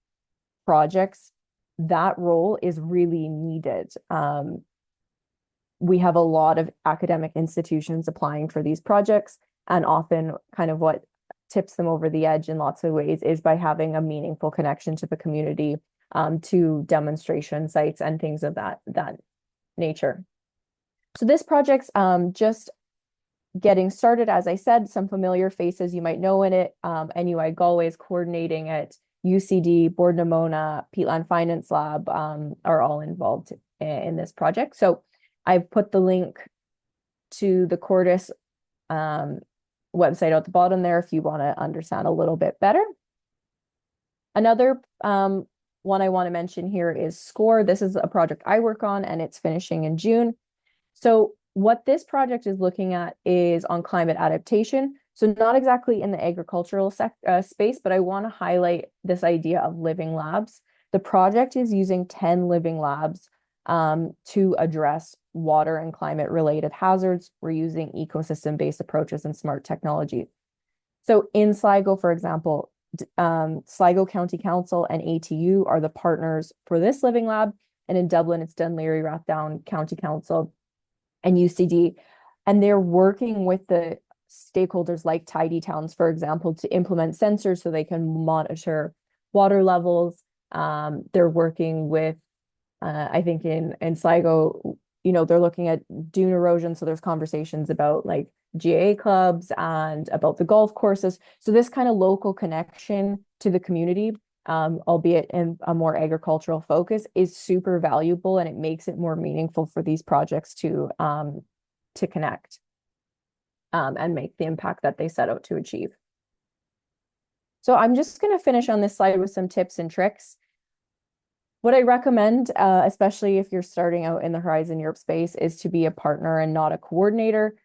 projects, that role is really needed. We have a lot of academic institutions applying for these projects, and often kind of what tips them over the edge in lots of ways is by having a meaningful connection to the community, to demonstration sites and things of that nature. So this project's just getting started. As I said, some familiar faces you might know in it. NUI Galway is coordinating it. UCD, Board Namona, Peatland Finance Lab are all involved in this project. So I've put the link to the Cordis website at the bottom there if you want to understand a little bit better. Another one I want to mention here is SCORE. This is a project I work on, and it's finishing in June. So what this project is looking at is on climate adaptation. So not exactly in the agricultural space, but I want to highlight this idea of living labs. The project is using 10 living labs to address water and climate related hazards. We're using ecosystem-based approaches and smart technology. So in Sligo, for example, Sligo County Council and ATU are the partners for this living lab. And in Dublin, it's Dunleary Rathdown County Council and UCD. And they're working with the stakeholders like Tidy Towns, for example, to implement sensors so they can monitor water levels. They're working with, I think in Sligo, they're looking at dune erosion. So there's conversations about like GAA clubs and about the golf courses. So this kind of local connection to the community, albeit in a more agricultural focus, is super valuable, and it makes it more meaningful for these projects to connect and make the impact that they set out to achieve. So I'm just going to finish on this slide with some tips and tricks. What I recommend, especially if you're starting out in the Horizon Europe space, is to be a partner and not a coordinator.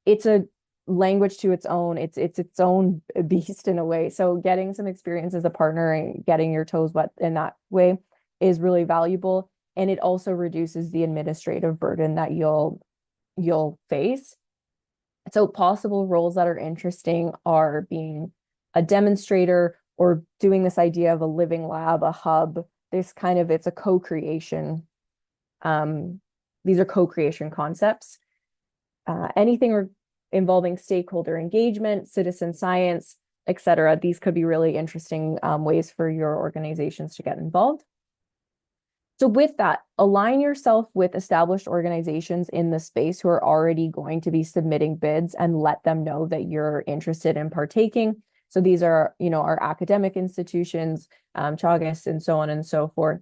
It's a language to its own. It's its own beast in a way. So getting some experience as a partner and getting your toes wet in that way is really valuable. and it also reduces the administrative burden that you'll face. So possible roles that are interesting are being a demonstrator or doing this idea of a living lab, a hub. It's a co-creation. These are co-creation concepts. Anything involving stakeholder engagement, citizen science, etc. These could be really interesting ways for your organizations to get involved. So with that, align yourself with established organizations in the space who are already going to be submitting bids and let them know that you're interested in partaking. So these are, our academic institutions, Chagas, and so on and so forth.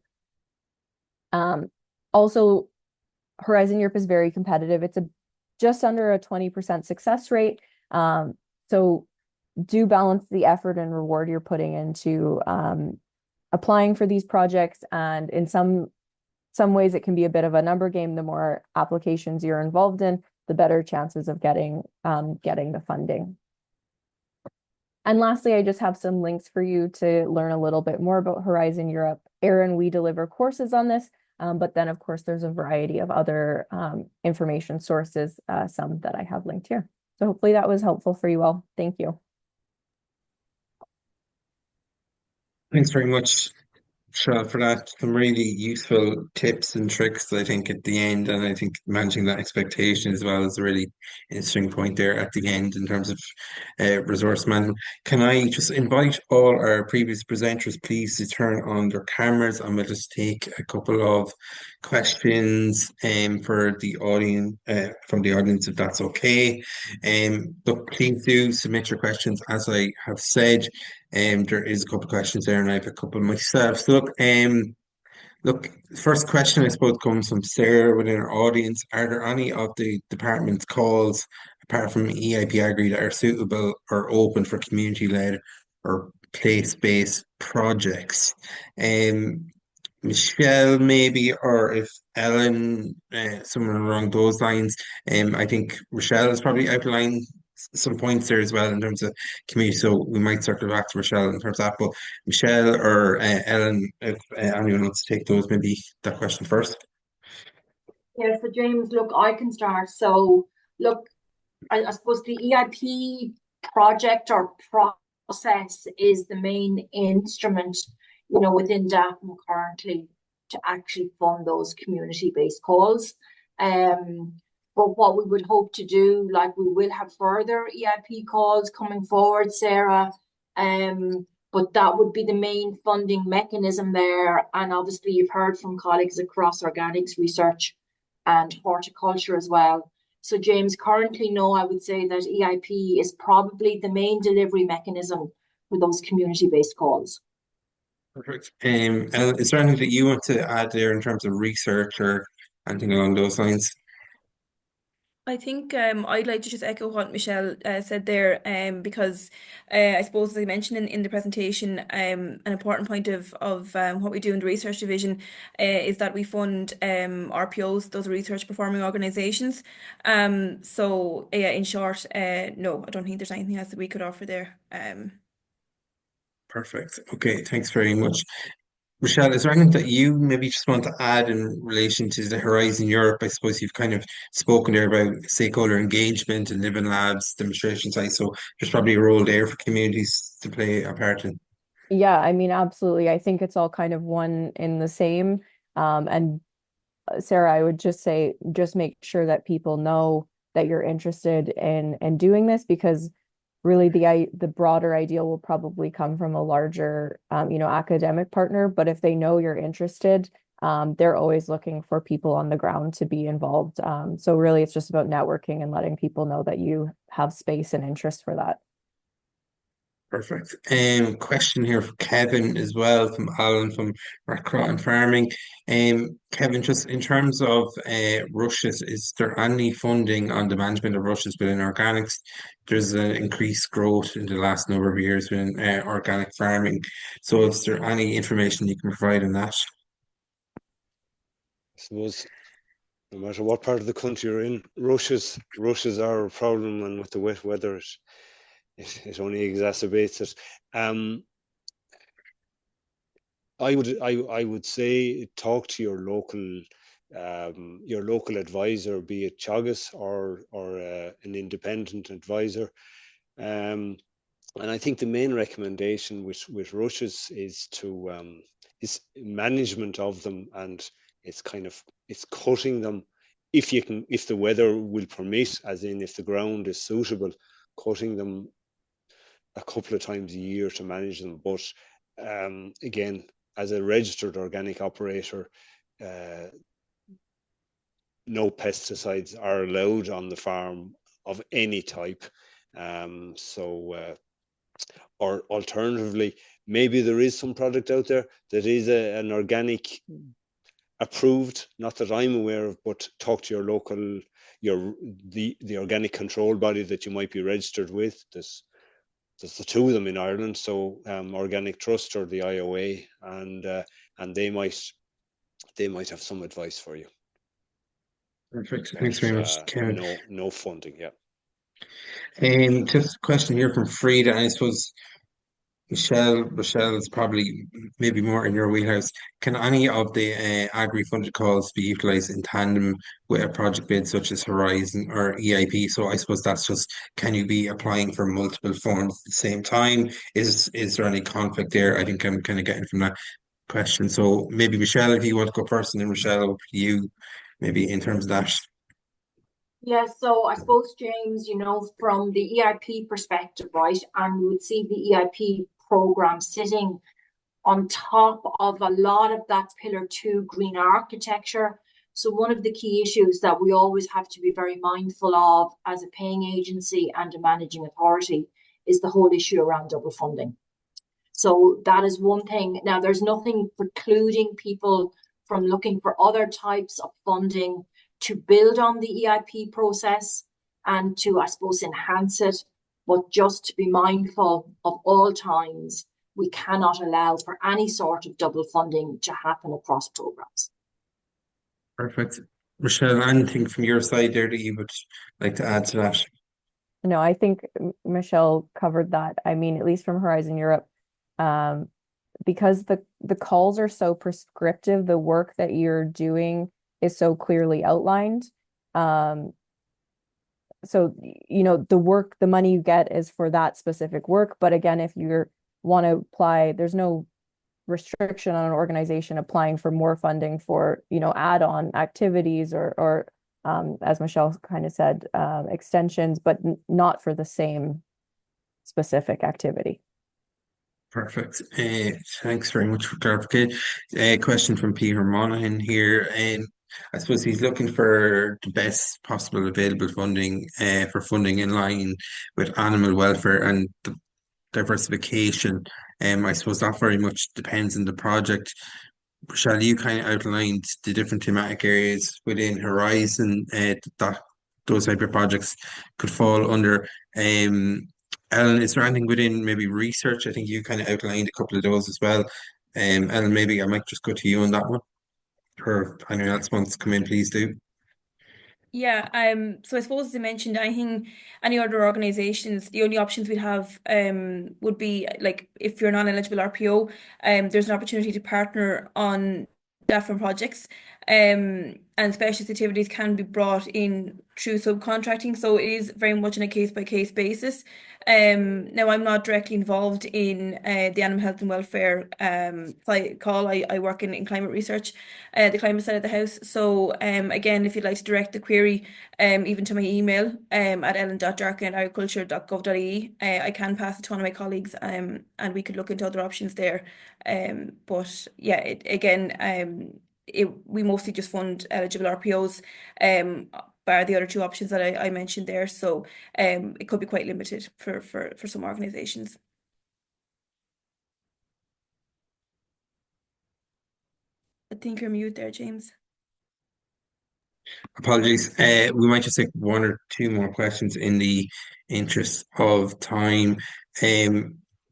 Also, Horizon Europe is very competitive. It's just under a 20% success rate. So do balance the effort and reward you're putting into applying for these projects. And in some ways, it can be a bit of a number game. The more applications you're involved in, the better chances of getting the funding. And lastly, I just have some links for you to learn a little bit more about Horizon Europe. Erin, we deliver courses on this, but then of course there's a variety of other information sources, some that I have linked here. So hopefully that was helpful for you all. Thank you. Thanks very much, Michelle, for that. Some really useful tips and tricks, I think, at the end. And I think managing that expectation as well is a really interesting point there at the end in terms of resource management. Can I just invite all our previous presenters, please, to turn on their cameras, and we'll just take a couple of questions for the audience, from the audience, if that's okay. But please do submit your questions, as I have said. There is a couple of questions there, and I have a couple myself. So look, first question I suppose comes from Sarah within our audience. Are there any of the department's calls, apart from EIP-Agri, that are suitable or open for community-led or place-based projects? Michelle, maybe, or if Ellen, someone along those lines. I think Rochelle has probably outlined some points there as well in terms of community, so we might circle back to Rochelle in terms of that. But Michelle or Ellen, if anyone wants to take those, maybe that question first. Yeah, so James, look, I can start. So look, I suppose the EIP project or process is the main instrument, within Dept currently to actually fund those community-based calls. But what we would hope to do, like we will have further EIP calls coming forward, Sarah, but that would be the main funding mechanism there. And obviously you've heard from colleagues across organics research and horticulture as well. So James, currently, no, I would say that EIP is probably the main delivery mechanism for those community-based calls. Perfect. And is there anything that you want to add there in terms of research or anything along those lines? I think I'd like to just echo what Michelle said there, because I suppose, as I mentioned in the presentation, an important point of what we do in the research division is that we fund RPOs, those research performing organisations. So yeah, in short, no, I don't think there's anything else that we could offer there. Perfect. Okay, thanks very much. Rochelle, is there anything that you maybe just want to add in relation to the Horizon Europe? I suppose you've kind of spoken there about stakeholder engagement and living labs, demonstration sites. So there's probably a role there for communities to play a part in. Yeah, I mean, absolutely. I think it's all kind of one in the same. And Sarah, I would just say, just make sure that people know that you're interested in doing this, because really the broader ideal will probably come from a larger, academic partner. But if they know you're interested, they're always looking for people on the ground to be involved. So really, it's just about networking and letting people know that you have space and interest for that. Perfect. Question here for Kevin as well, from Alan from Restaurant and Farming. Kevin, just in terms of rushes, is there any funding on the management of rushes within organics? There's an increased growth in the last number of years within organic farming. So is there any information you can provide on that? I suppose no matter what part of the country you're in, rushes are a problem, and with the wet weather, it only exacerbates it. I would say talk to your local advisor, be it Teagasc or an independent advisor. And I think the main recommendation with rushes is is management of them, and it's cutting them if the weather will permit, as in if the ground is suitable, cutting them a couple of times a year to manage them. But again, as a registered organic operator, no pesticides are allowed on the farm of any type. Or alternatively, maybe there is some product out there that is an organic approved, not that I'm aware of, but talk to your local, the organic control body that you might be registered with. There's the two of them in Ireland, so Organic Trust or the IOA, and they might have some advice for you. Perfect. Thanks very much, Kevin. No funding, yeah. Just a question here from Frida, and I suppose Michelle is probably maybe more in your wheelhouse. Can any of the agri-funded calls be utilised in tandem with a project bid such as Horizon or EIP? So I suppose that's just, can you be applying for multiple forms at the same time? Is there any conflict there? I think I'm kind of getting from that question. So maybe Michelle, if you want to go first, and then Michelle, over to you, maybe in terms of that. Yeah, so I suppose, James, from the EIP perspective, right, and we would see the EIP program sitting on top of a lot of that Pillar 2 green architecture. So one of the key issues that we always have to be very mindful of as a paying agency and a managing authority is the whole issue around double funding. So that is one thing. Now, there's nothing precluding people from looking for other types of funding to build on the EIP process and to, I suppose, enhance it, but just to be mindful of all times, we cannot allow for any sort of double funding to happen across programs. Perfect. Michelle, anything from your side there that you would like to add to that? No, I think Michelle covered that. I mean, at least from Horizon Europe, because the calls are so prescriptive, the work that you're doing is so clearly outlined. So, the money you get is for that specific work. But again, if you want to apply, there's no restriction on an organization applying for more funding for, add-on activities or as Michelle kind of said, extensions, but not for the same specific activity. Perfect. Thanks very much for clarification. Question from Peter Monaghan here. I suppose he's looking for the best possible available funding for funding in line with animal welfare and the diversification. I suppose that very much depends on the project. Michelle, you kind of outlined the different thematic areas within Horizon that those type of projects could fall under. Ellen, is there anything within maybe research? I think you kind of outlined a couple of those as well. Ellen, maybe I might just go to you on that one. Or if anyone else wants to come in, please do. Yeah, so I suppose as I mentioned, any other organizations, the only options we'd have would be like if you're a non-eligible RPO, there's an opportunity to partner on different projects. And specialist activities can be brought in through subcontracting. So it is very much on a case-by-case basis. Now I'm not directly involved in the animal health and welfare call. I work in climate research, the climate side of the house. So again, if you'd like to direct the query even to my email at ellen.darkin@agriculture.gov.ie, I can pass it to one of my colleagues and we could look into other options there. But yeah, we mostly just fund eligible RPOs, bar the other two options that I mentioned there. So it could be quite limited for some organizations. I think you're mute there, James. Apologies. We might just take one or two more questions in the interest of time.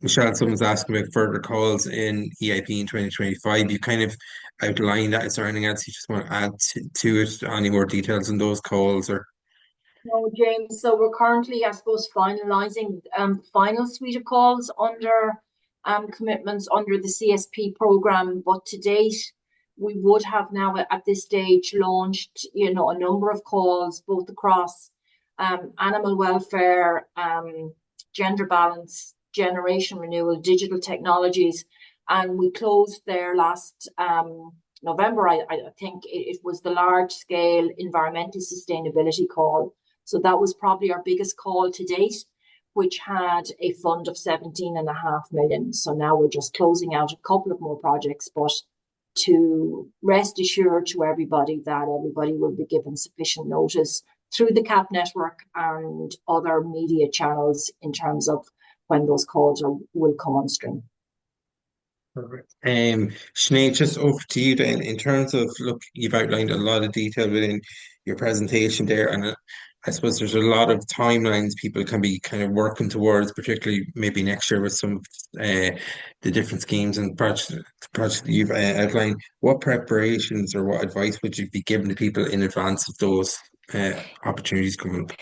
Michelle, someone's asking about further calls in EIP in 2025. You kind of outlined that. Is there anything else you just want to add to it? Any more details on those calls or? No, James. So we're currently, I suppose, finalising final suite of calls under commitments under the CSP program, but to date, we would have now at this stage launched, a number of calls both across animal welfare, gender balance, generation renewal, digital technologies, and we closed there last November. I think it was the large scale environmental sustainability call. So that was probably our biggest call to date, which had a fund of 17.5 million. So now we're just closing out a couple of more projects, but to rest assured to everybody that everybody will be given sufficient notice through the CAP network and other media channels in terms of when those calls will come on stream. Perfect. Sinead, just over to you then. In terms of, look, you've outlined a lot of detail within your presentation there, and I suppose there's a lot of timelines people can be kind of working towards, particularly maybe next year with some of the different schemes and projects that you've outlined. What preparations or what advice would you be giving to people in advance of those opportunities coming up?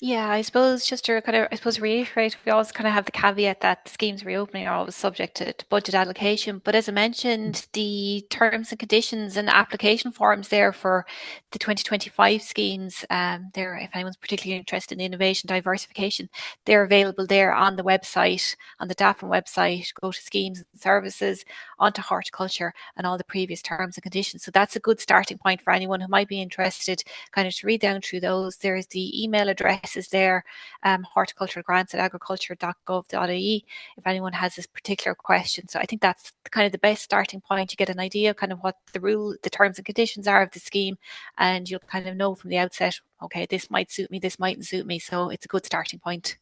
Yeah, I suppose just to reiterate, we always kind of have the caveat that the schemes reopening are always subject to budget allocation. But as I mentioned, the terms and conditions and application forms there for the 2025 schemes, there, if anyone's particularly interested in innovation diversification, they're available there on the website, on the DAFN website. Go to schemes and services, onto horticulture, and all the previous terms and conditions. So that's a good starting point for anyone who might be interested, kind of to read down through those. There's the email address is there, horticulturegrants@agriculture.gov.ie, if anyone has this particular question. So I think that's kind of the best starting point. You get an idea of kind of what the terms and conditions are of the scheme, and you'll kind of know from the outset, okay, this might suit me, this mightn't suit me. So it's a good starting point.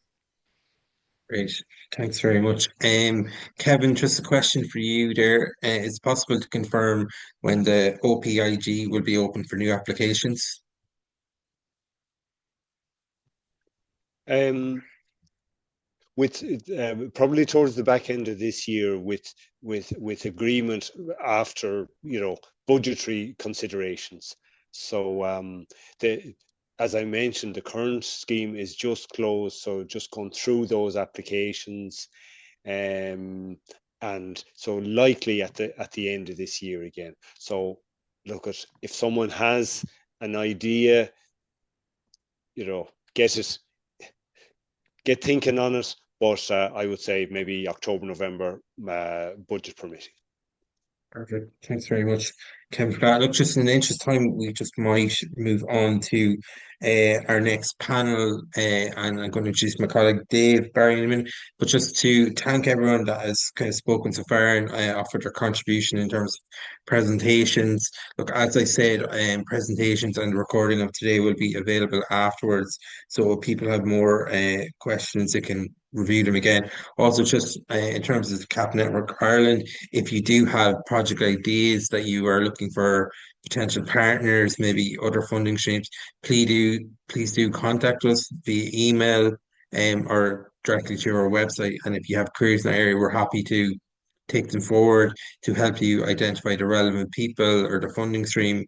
Great. Thanks very much. Kevin, just a question for you there. Is it possible to confirm when the OPIG will be open for new applications? With probably towards the back end of this year, with agreement after budgetary considerations. So as I mentioned, the current scheme is just closed, so just going through those applications, and so likely at the end of this year again. So look, if someone has an idea, get thinking on it, but I would say maybe October, November, budget permitting. Perfect. Thanks very much, Kevin, for that. Look, just in the interest of time, we just might move on to our next panel, and I'm going to introduce my colleague Dave Barry. But just to thank everyone that has kind of spoken so far and offered their contribution in terms of presentations. Look, as I said, presentations and the recording of today will be available afterwards. So if people have more questions, they can review them again. Also, just in terms of the CAP Network Ireland, if you do have project ideas that you are looking for potential partners, maybe other funding streams, please do contact us via email or directly to our website. And if you have queries in that area, we're happy to take them forward to help you identify the relevant people or the funding stream,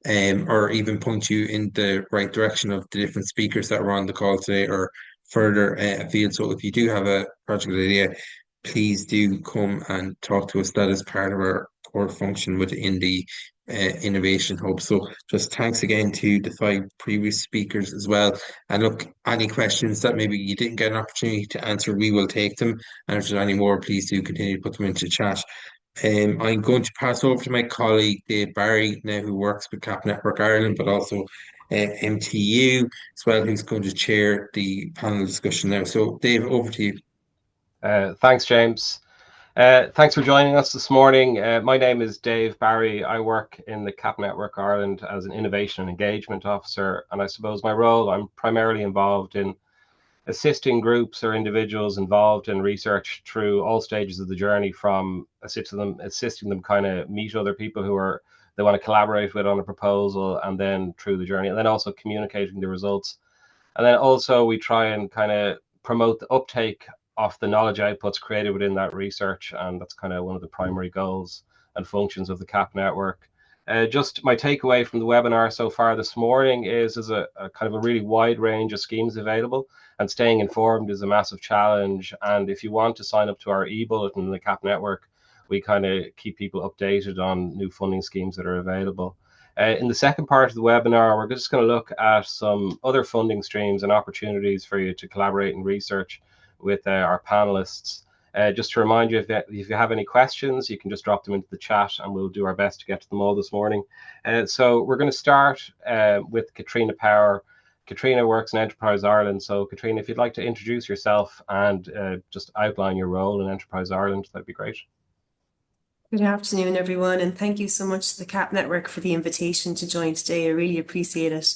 or even point you in the right direction of the different speakers that were on the call today or further afield. So if you do have a project idea, please do come and talk to us. That is part of our core function within the Innovation Hub. So just thanks again to the 5 previous speakers as well. And look, any questions that maybe you didn't get an opportunity to answer, we will take them. And if there's any more, please do continue to put them into chat. I'm going to pass over to my colleague Dave Barry now, who works with CAP Network Ireland, but also MTU as well, who's going to chair the panel discussion now. So Dave, over to you. Thanks, James. Thanks for joining us this morning. My name is Dave Barry. I work in the CAP Network Ireland as an Innovation and Engagement Officer, and I suppose my role, I'm primarily involved in assisting groups or individuals involved in research through all stages of the journey, from assisting them kind of meet other people who they want to collaborate with on a proposal, and then through the journey, and then also communicating the results. And then also we try and kind of promote the uptake of the knowledge outputs created within that research, and that's kind of one of the primary goals and functions of the CAP network. Just my takeaway from the webinar so far this morning is there's a kind of a really wide range of schemes available, and staying informed is a massive challenge. And if you want to sign up to our e-bulletin in the CAP network, we kind of keep people updated on new funding schemes that are available. In the second part of the webinar, we're just going to look at some other funding streams and opportunities for you to collaborate and research with our panelists. Just to remind you, if you have any questions, you can just drop them into the chat and we'll do our best to get to them all this morning. So we're going to start with Katrina Power. Katrina works in Enterprise Ireland. So Katrina, if you'd like to introduce yourself and just outline your role in Enterprise Ireland, that'd be great. Good afternoon, everyone, and thank you so much to the CAP Network for the invitation to join today. I really appreciate it.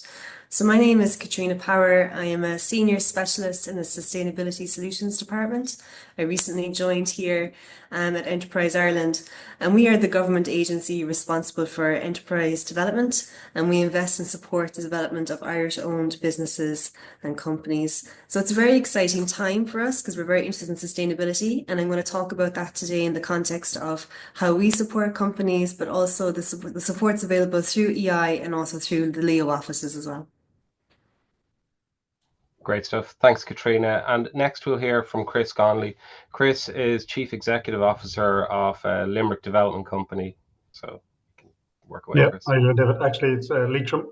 So my name is Katrina Power. I am a Senior Specialist in the Sustainability Solutions Department. I recently joined here at Enterprise Ireland, and we are the government agency responsible for enterprise development, and we invest and support the development of Irish-owned businesses and companies. So it's a very exciting time for us because we're very interested in sustainability, and I'm going to talk about that today in the context of how we support companies, but also the supports available through EI and also through the LEO offices as well. Great stuff. Thanks, Katrina. And next we'll hear from Chris Connolly. Chris is Chief Executive Officer of Limerick Development Company. So you can work away, Chris. I know, David. Actually, it's Leitrim.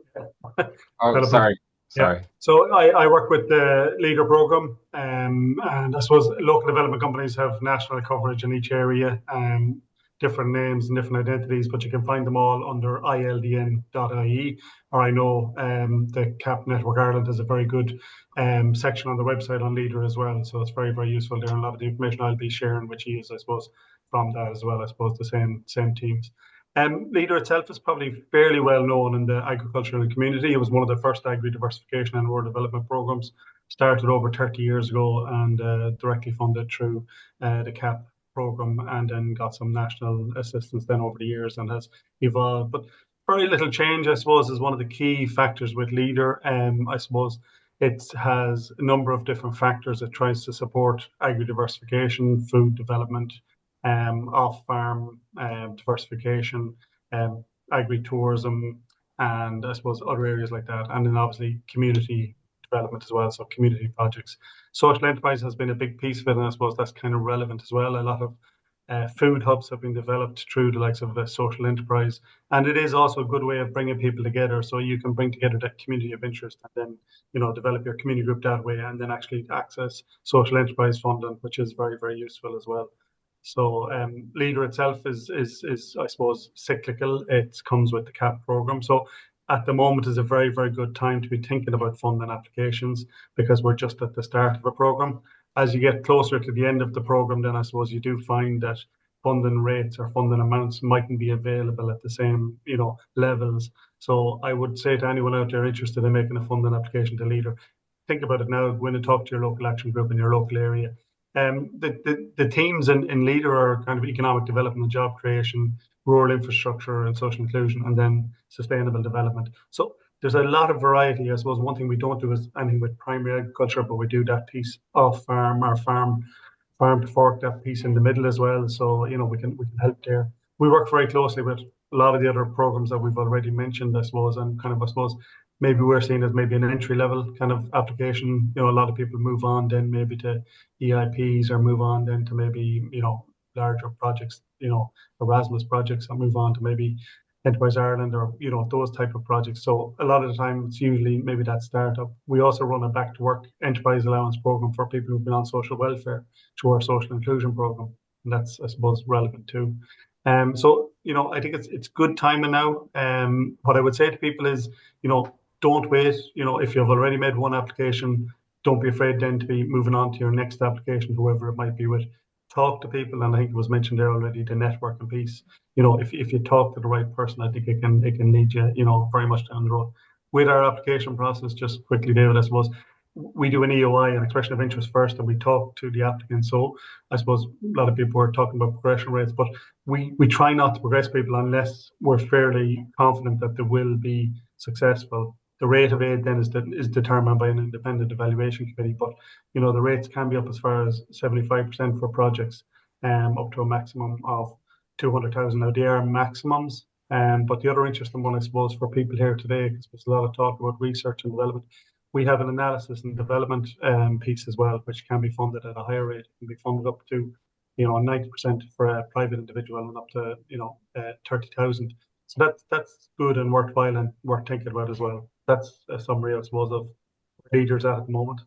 Oh, sorry. Yeah. So I work with the LEADER program, and I suppose local development companies have national coverage in each area, different names and different identities, but you can find them all under ildn.ie, or I know the CAP Network Ireland has a very good section on the website on LEADER as well. So it's very, very useful there. And a lot of the information I'll be sharing with you is, I suppose, from that as well, I suppose the same teams. LEADER itself is probably fairly well known in the agricultural community. It was one of the first agri-diversification and rural development programs, started over 30 years ago and directly funded through the CAP program, and then got some national assistance then over the years and has evolved. But very little change, I suppose, is one of the key factors with LEADER. I suppose it has a number of different factors. It tries to support agri-diversification, food development, off-farm diversification, agri-tourism, and I suppose other areas like that. And then obviously community development as well, so community projects. Social enterprise has been a big piece of it, and I suppose that's kind of relevant as well. A lot of food hubs have been developed through the likes of social enterprise, and it is also a good way of bringing people together, so you can bring together that community of interest and then develop your community group that way, and then actually access social enterprise funding, which is very, very useful as well. So LEADER itself is I suppose cyclical. It comes with the CAP program. So at the moment is a very, very good time to be thinking about funding applications, because we're just at the start of a program. As you get closer to the end of the program, then I suppose you do find that funding rates or funding amounts mightn't be available at the same levels. So I would say to anyone out there interested in making a funding application to LEADER, think about it now. Go in and talk to your local action group in your local area. The teams in LEADER are kind of economic development and job creation, rural infrastructure and social inclusion, and then sustainable development. So there's a lot of variety. I suppose one thing we don't do is anything with primary agriculture, but we do that piece off farm or farm to fork, that piece in the middle as well. So we can help there. We work very closely with a lot of the other programs that we've already mentioned, I suppose, and kind of I suppose maybe we're seen as maybe an entry level kind of application. A lot of people move on then maybe to EIPs or move on then to maybe larger projects, Erasmus projects, or move on to maybe Enterprise Ireland or those type of projects. So a lot of the time it's usually maybe that startup. We also run a back to work enterprise allowance program for people who've been on social welfare through our social inclusion program, and that's I suppose relevant too. So I think it's good timing now. What I would say to people is don't wait. If you've already made one application, don't be afraid then to be moving on to your next application, whoever it might be with. Talk to people, and I think it was mentioned there already, the networking piece. If you talk to the right person, I think it can lead you, very much down the road. With our application process, just quickly, David, I suppose we do an EOI, an expression of interest first, and we talk to the applicant. So I suppose a lot of people are talking about progression rates, but we try not to progress people unless we're fairly confident that they will be successful. The rate of aid then is determined by an independent evaluation committee, but the rates can be up as far as 75% for projects, up to a maximum of 200,000. Now they are maximums, But the other interesting one, I suppose, for people here today, because there's a lot of talk about research and development, we have an analysis and development piece as well, which can be funded at a higher rate. It can be funded up to 90% for a private individual and up to 30,000. So that's good and worthwhile and worth thinking about as well. That's a summary, I suppose, of leaders at the moment.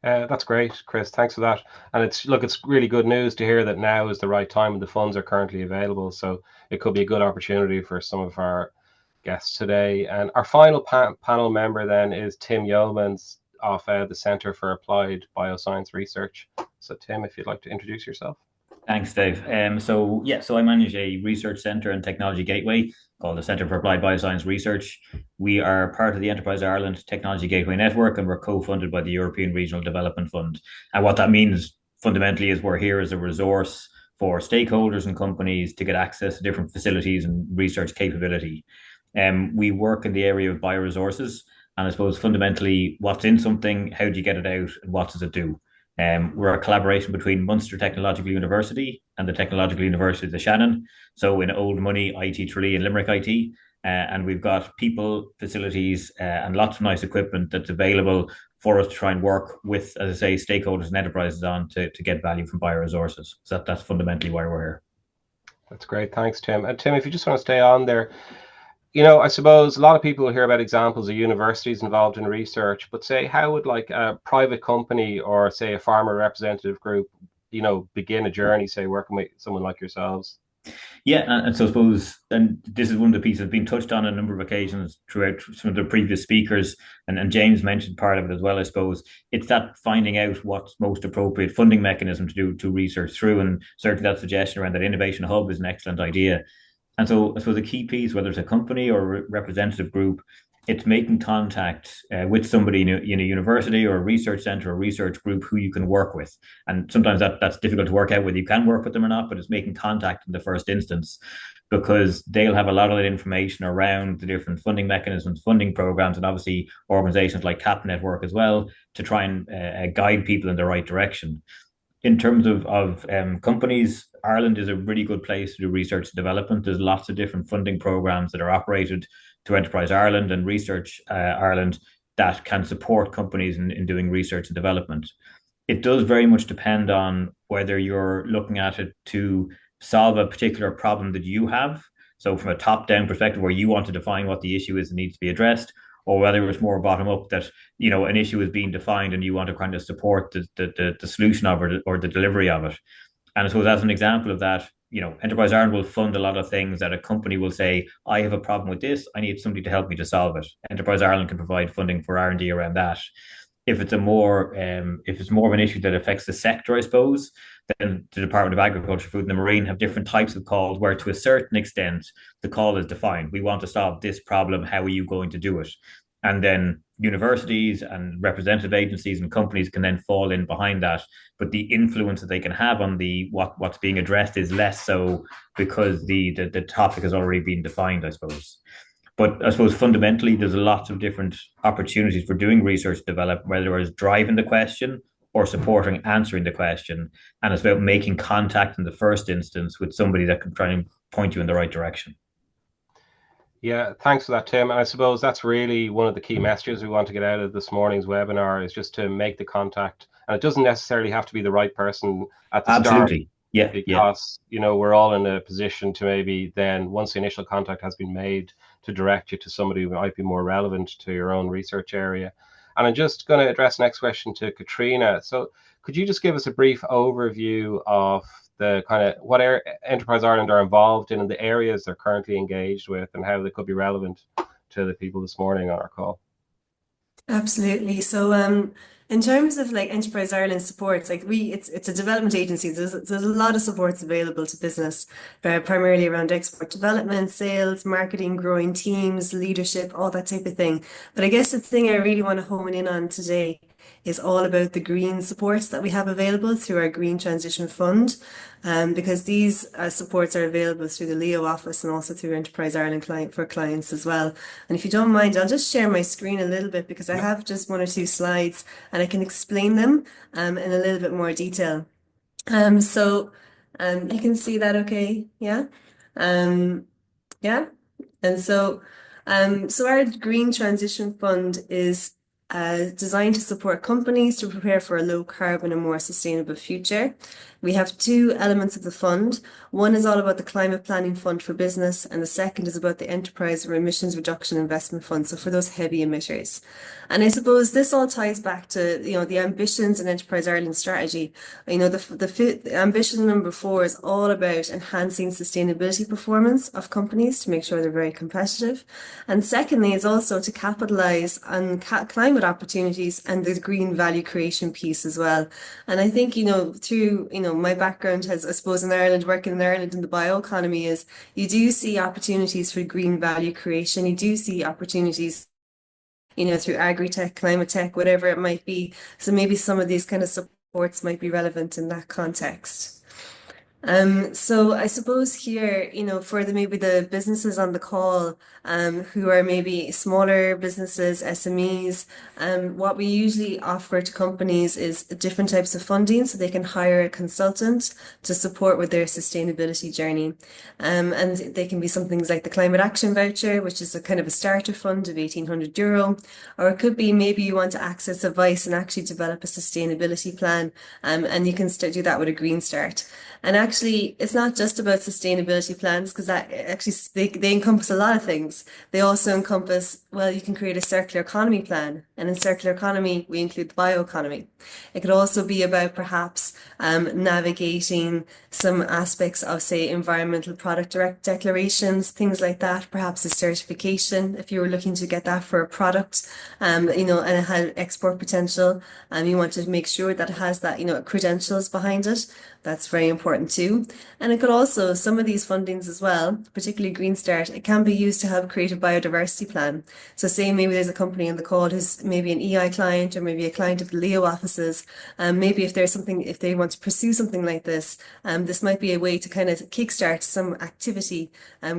That's great, Chris. Thanks for that. And it's really good news to hear that now is the right time and the funds are currently available. So it could be a good opportunity for some of our guests today. And our final panel member then is Tim Yeomans of the Centre for Applied Bioscience Research. So Tim, if you'd like to introduce yourself. Thanks, Dave. So I manage a research centre and technology gateway called the Centre for Applied Bioscience Research. We are part of the Enterprise Ireland Technology Gateway Network, and we're co-funded by the European Regional Development Fund. And what that means fundamentally is we're here as a resource for stakeholders and companies to get access to different facilities and research capability. We work in the area of bioresources, and I suppose fundamentally what's in something, how do you get it out, and what does it do? We're a collaboration between Munster Technological University and the Technological University of the Shannon. So in old money, IT Tralee and Limerick IT. And we've got people, facilities, and lots of nice equipment that's available for us to try and work with, as I say, stakeholders and enterprises on to get value from bioresources. So that's fundamentally why we're here. That's great. Thanks, Tim. And Tim, if you just want to stay on there, I suppose a lot of people hear about examples of universities involved in research, but say, how would like a private company or say a farmer representative group, begin a journey, say, working with someone like yourselves? Yeah, and so I suppose, and this is one of the pieces that's been touched on a number of occasions throughout some of the previous speakers, and James mentioned part of it as well, I suppose. It's that finding out what's most appropriate funding mechanism to research through, and certainly that suggestion around that innovation hub is an excellent idea. And so I suppose the key piece, whether it's a company or a representative group, it's making contact with somebody in a university or a research center or research group who you can work with. And sometimes that's difficult to work out whether you can work with them or not, but it's making contact in the first instance, because they'll have a lot of that information around the different funding mechanisms, funding programs, and obviously organizations like CAP Network as well, to try and guide people in the right direction. In terms of companies, Ireland is a really good place to do research and development. There's lots of different funding programs that are operated to Enterprise Ireland and Research Ireland that can support companies in doing research and development. It does very much depend on whether you're looking at it to solve a particular problem that you have. So from a top-down perspective, where you want to define what the issue is that needs to be addressed, or whether it's more bottom up, that an issue is being defined and you want to kind of support the solution of it or the delivery of it. And I suppose as an example of that, Enterprise Ireland will fund a lot of things that a company will say, I have a problem with this, I need somebody to help me to solve it. Enterprise Ireland can provide funding for R&D around that. If it's more of an issue that affects the sector, I suppose, then the Department of Agriculture, Food and the Marine have different types of calls where to a certain extent the call is defined. We want to solve this problem, how are you going to do it? And then universities and representative agencies and companies can then fall in behind that. But the influence that they can have on what's being addressed is less so, because the topic has already been defined, I suppose. But I suppose fundamentally, there's lots of different opportunities for doing research development, whether it's driving the question or supporting answering the question. And it's about making contact in the first instance with somebody that can try and point you in the right direction. Yeah, thanks for that, Tim. And I suppose that's really one of the key messages we want to get out of this morning's webinar, is just to make the contact. And it doesn't necessarily have to be the right person at the start. Yeah, because we're all in a position to maybe then, once the initial contact has been made, to direct you to somebody who might be more relevant to your own research area. And I'm just going to address the next question to Katrina. So could you just give us a brief overview of the kind of what Enterprise Ireland are involved in the areas they're currently engaged with, and how they could be relevant to the people this morning on our call? Absolutely. So in terms of like Enterprise Ireland supports, like it's a development agency. There's a lot of supports available to business, primarily around export development, sales, marketing, growing teams, leadership, all that type of thing. But I guess the thing I really want to hone in on today is all about the green supports that we have available through our Green Transition Fund, because these supports are available through the Leo office and also through Enterprise Ireland for clients as well. And if you don't mind, I'll just share my screen a little bit, because I have just one or two slides and I can explain them in a little bit more detail. So you can see that okay? Yeah? Yeah? And so our Green Transition Fund is designed to support companies to prepare for a low carbon and more sustainable future. We have two elements of the fund. One is all about the Climate Planning Fund for business, and the second is about the Enterprise or Emissions Reduction Investment Fund, so for those heavy emitters. And I suppose this all ties back to the ambitions in Enterprise Ireland strategy. The ambition number 4 is all about enhancing sustainability performance of companies to make sure they're very competitive. And secondly, it's also to capitalise on climate opportunities and the green value creation piece as well. And I think, through, my background has, I suppose, in Ireland, working in Ireland in the bioeconomy, is you do see opportunities for green value creation. You do see opportunities, through agri-tech, climate tech, whatever it might be. So maybe some of these kind of supports might be relevant in that context. So I suppose here, for maybe the businesses on the call, who are maybe smaller businesses, SMEs, what we usually offer to companies is different types of funding, so they can hire a consultant to support with their sustainability journey. And they can be some things like the Climate Action Voucher, which is a kind of a starter fund of €1,800, or it could be maybe you want to access advice and actually develop a sustainability plan, and you can do that with a Green Start. And actually, it's not just about sustainability plans, because that actually they encompass a lot of things. They also encompass, well, you can create a circular economy plan. And in circular economy, we include the bioeconomy. It could also be about perhaps navigating some aspects of, say, environmental product direct declarations, things like that. Perhaps a certification, if you were looking to get that for a product, and it had export potential, and you want to make sure that it has that, credentials behind it. That's very important too. And it could also, some of these fundings as well, particularly Green Start, it can be used to help create a biodiversity plan. So say maybe there's a company on the call who's maybe an EI client, or maybe a client of the Leo offices. Maybe if they want to pursue something like this, this might be a way to kind of kickstart some activity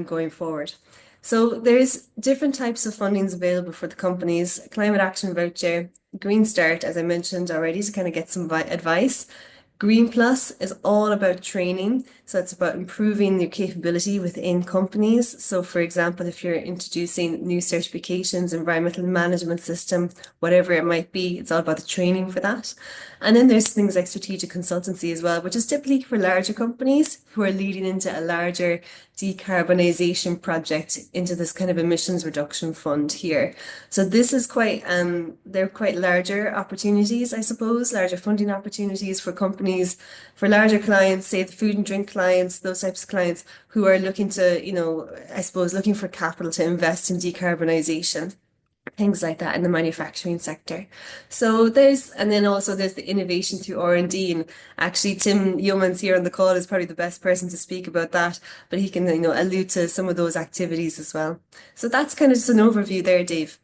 going forward. So there's different types of fundings available for the companies. Climate Action Voucher, Green Start, as I mentioned already, to kind of get some advice. Green Plus is all about training. So it's about improving your capability within companies. So for example, if you're introducing new certifications, environmental management system, whatever it might be, it's all about the training for that. And then there's things like strategic consultancy as well, which is typically for larger companies who are leading into a larger decarbonisation project into this kind of emissions reduction fund here. So this is they're quite larger opportunities, I suppose, larger funding opportunities for companies, for larger clients, say the food and drink clients, those types of clients who are looking to, I suppose, looking for capital to invest in decarbonisation. Things like that in the manufacturing sector. So then also there's the innovation through R&D, and actually Tim Yeomans here on the call is probably the best person to speak about that, but he can allude to some of those activities as well. So that's kind of just an overview there, Dave.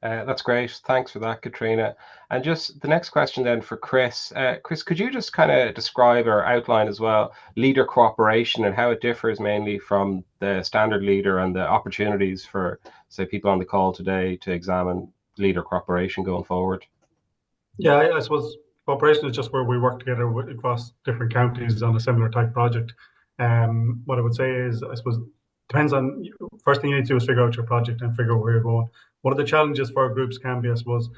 That's great. Thanks for that, Katrina. And just the next question then for Chris. Chris, could you just kind of describe or outline as well leader cooperation and how it differs mainly from the standard leader, and the opportunities for, say, people on the call today to examine leader cooperation going forward? Yeah, I suppose cooperation is just where we work together across different counties on a similar type project. What I would say is, I suppose, depends on, first thing you need to do is figure out your project and figure out where you're going. One of the challenges for our groups can be, I suppose,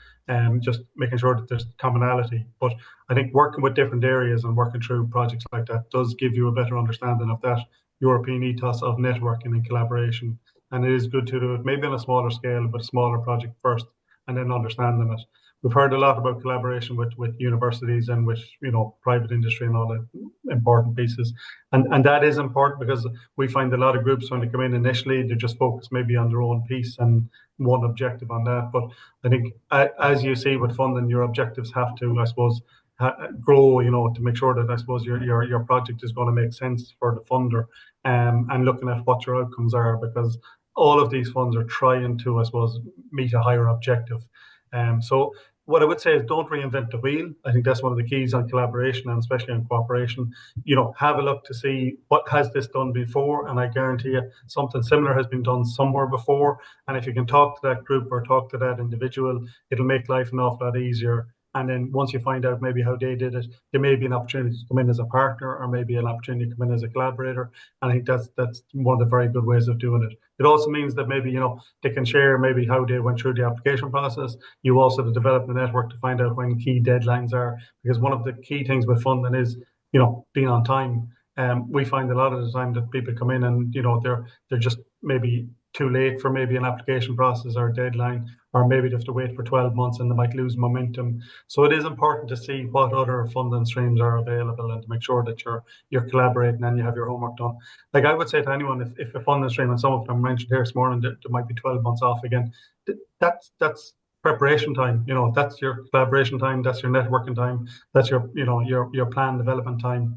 just making sure that there's commonality. But I think working with different areas and working through projects like that does give you a better understanding of that European ethos of networking and collaboration. And it is good to do it maybe on a smaller scale, but a smaller project first, and then understanding it. We've heard a lot about collaboration with universities and with private industry and all the important pieces, and that is important, because we find a lot of groups, when they come in initially, they just focus maybe on their own piece and one objective on that. But I think, as you see with funding, your objectives have to, I suppose, grow, to make sure that, I suppose, your project is going to make sense for the funder, and looking at what your outcomes are, because all of these funds are trying to, I suppose, meet a higher objective. So what I would say is, don't reinvent the wheel. I think that's one of the keys on collaboration, and especially on cooperation. Have a look to see what has this done before, and I guarantee you something similar has been done somewhere before. And if you can talk to that group or talk to that individual, it'll make life an awful lot easier. And then once you find out maybe how they did it, there may be an opportunity to come in as a partner, or maybe an opportunity to come in as a collaborator. And I think that's one of the very good ways of doing it. It also means that maybe, they can share maybe how they went through the application process. You also to develop the network to find out when key deadlines are, because one of the key things with funding is, being on time. We find a lot of the time that people come in and, they're just maybe too late for maybe an application process or deadline, or maybe they have to wait for 12 months and they might lose momentum. So it is important to see what other funding streams are available and to make sure that you're collaborating and you have your homework done. Like I would say to anyone, if a funding stream, and some of them mentioned here this morning, there might be 12 months off again, that's preparation time. That's your collaboration time, that's your networking time, that's your plan development time.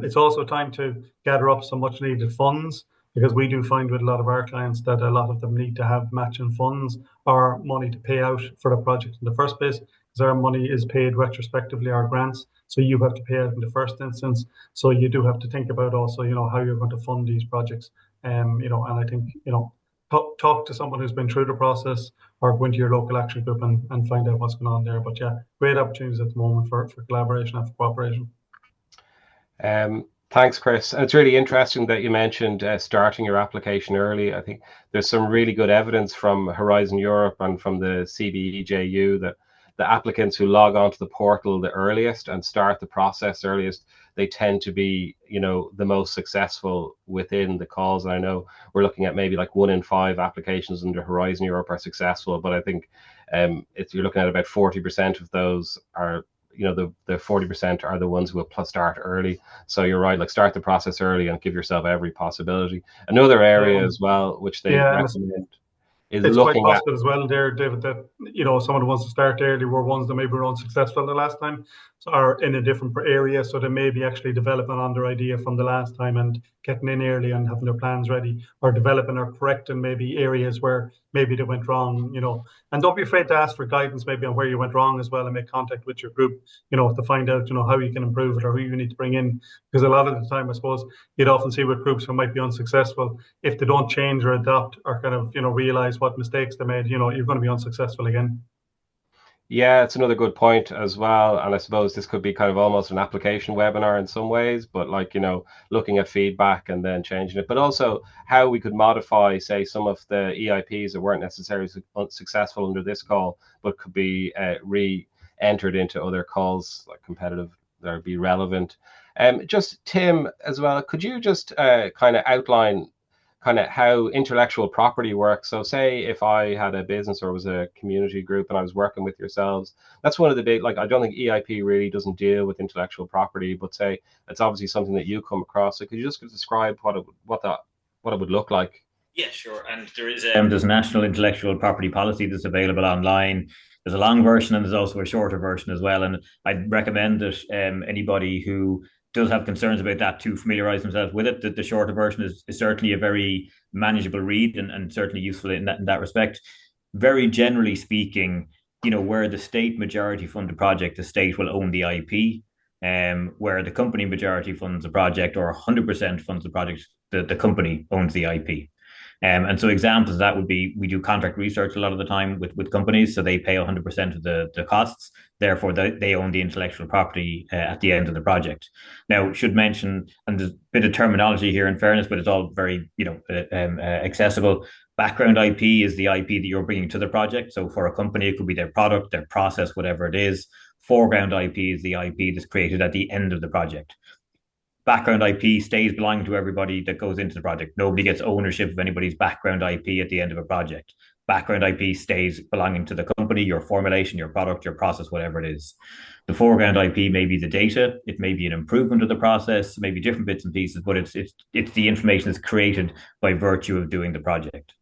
It's also time to gather up some much needed funds, because we do find with a lot of our clients that a lot of them need to have matching funds or money to pay out for the project in the first place, because our money is paid retrospectively, our grants. So you have to pay out in the first instance. So you do have to think about also, how you're going to fund these projects. And I think, talk to someone who's been through the process, or go into your local action group and find out what's going on there. But yeah, great opportunities at the moment for collaboration and for cooperation. Thanks, Chris. And it's really interesting that you mentioned starting your application early. I think there's some really good evidence from Horizon Europe and from the CBEJU that the applicants who log onto the portal the earliest and start the process earliest, they tend to be, the most successful within the calls. And I know we're looking at maybe like 1 in 5 applications under Horizon Europe are successful, but I think if you're looking at about 40% of those are, the 40% are the ones who will start early. So you're right, like start the process early and give yourself every possibility. Another area as well, which they recommend, is it's looking quite possible as well there, David, that some of the ones that start early were ones that maybe were unsuccessful the last time, so are in a different area, so they may be actually developing on their idea from the last time and getting in early and having their plans ready, or developing or correcting maybe areas where maybe they went wrong. And don't be afraid to ask for guidance maybe on where you went wrong as well, and make contact with your group, to find out how you can improve it or who you need to bring in. Because a lot of the time, I suppose, you'd often see with groups who might be unsuccessful, if they don't change or adapt or kind of realize what mistakes they made, you're going to be unsuccessful again. Yeah, it's another good point as well. And I suppose this could be kind of almost an application webinar in some ways, but like, looking at feedback and then changing it, but also how we could modify, say, some of the EIPs that weren't necessarily successful under this call, but could be re-entered into other calls, like competitive, that would be relevant. Just Tim as well, could you just kind of outline kind of how intellectual property works? So say if I had a business or was a community group and I was working with yourselves, that's one of the big, like, I don't think EIP really doesn't deal with intellectual property, but say it's obviously something that you come across. So could you just describe what it would look like? Yeah, sure. And there's a national intellectual property policy that's available online. There's a long version and there's also a shorter version as well. And I'd recommend that anybody who does have concerns about that to familiarize themselves with it. The shorter version is certainly a very manageable read and certainly useful in that respect. Very generally speaking, where the state majority fund a project, the state will own the IP. Where the company majority funds a project or 100% funds the project, the company owns the IP. And so examples of that would be, we do contract research a lot of the time with companies, so they pay 100% of the costs. Therefore, they own the intellectual property at the end of the project. Now, should mention, and there's a bit of terminology here in fairness, but it's all very accessible. Background IP is the IP that you're bringing to the project. So for a company, it could be their product, their process, whatever it is. Foreground IP is the IP that's created at the end of the project. Background IP stays belonging to everybody that goes into the project. Nobody gets ownership of anybody's background IP at the end of a project. Background IP stays belonging to the company, your formulation, your product, your process, whatever it is. The foreground IP may be the data. It may be an improvement of the process, maybe different bits and pieces, but it's the information that's created by virtue of doing the project.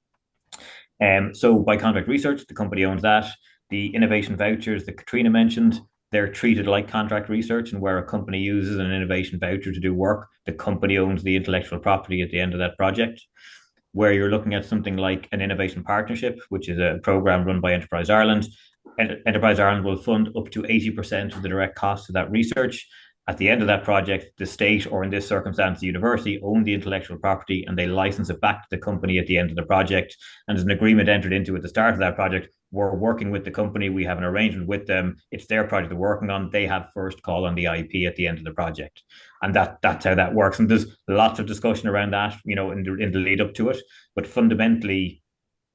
So by contract research, the company owns that. The innovation vouchers that Katrina mentioned, they're treated like contract research, and where a company uses an innovation voucher to do work, the company owns the intellectual property at the end of that project. Where you're looking at something like an innovation partnership, which is a program run by Enterprise Ireland, and Enterprise Ireland will fund up to 80% of the direct costs of that research. At the end of that project, the state, or in this circumstance, the university, own the intellectual property and they license it back to the company at the end of the project. And there's an agreement entered into at the start of that project we're working with the company, we have an arrangement with them, it's their project they're working on, they have first call on the IP at the end of the project. And that's how that works. And there's lots of discussion around that, you know, in the lead up to it. But fundamentally,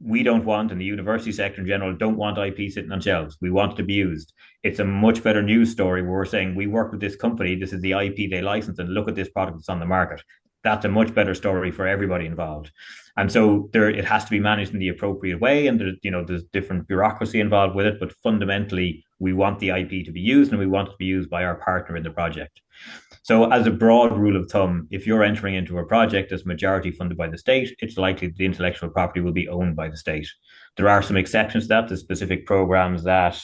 we don't want, and the university sector in general, don't want IP sitting on shelves. We want it to be used. It's a much better news story where we're saying we work with this company, this is the IP they license, and look at this product that's on the market. That's a much better story for everybody involved. And so it has to be managed in the appropriate way, and there's different bureaucracy involved with it, but fundamentally we want the IP to be used, and we want it to be used by our partner in the project. So as a broad rule of thumb, if you're entering into a project that's majority funded by the state, it's likely that the intellectual property will be owned by the state. There are some exceptions to that. There's specific programs that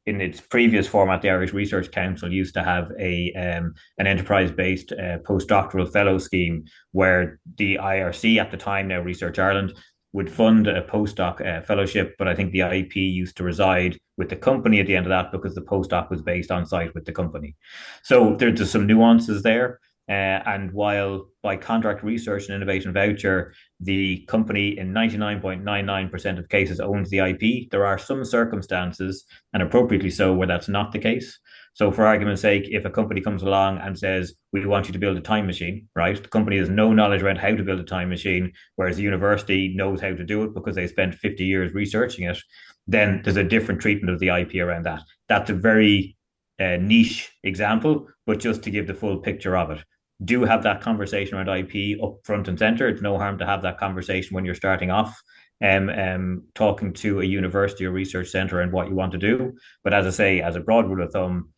in its previous format, the Irish Research Council used to have an enterprise-based postdoctoral fellow scheme where the IRC at the time, now Research Ireland, would fund a postdoc fellowship, but I think the IP used to reside with the company at the end of that because the postdoc was based on site with the company. So there's some nuances there. And while by contract research and innovation voucher, the company in 99.99% of cases owns the IP, there are some circumstances, and appropriately so, where that's not the case. So for argument's sake, if a company comes along and says, we want you to build a time machine, right? The company has no knowledge around how to build a time machine, whereas the university knows how to do it because they spent 50 years researching it, then there's a different treatment of the IP around that. That's a very niche example, but just to give the full picture of it. Do have that conversation around IP up front and center. It's no harm to have that conversation when you're starting off, talking to a university or research center and what you want to do. But as I say, as a broad rule of thumb,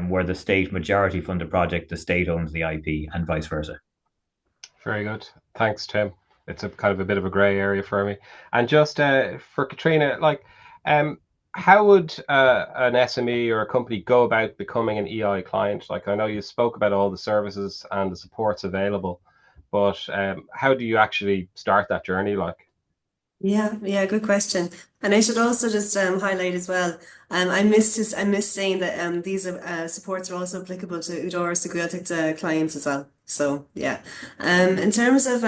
where the state majority fund a project, the state owns the IP and vice versa. Very good. Thanks, Tim. It's a kind of a bit of a grey area for me. And just for Katrina, how would an SME or a company go about becoming an EI client? Like, I know you spoke about all the services and the supports available, but how do you actually start that journey? Yeah, good question. And I should also just highlight as well. I missed saying that these supports are also applicable to Udor Seguiltic clients as well. So yeah, in terms of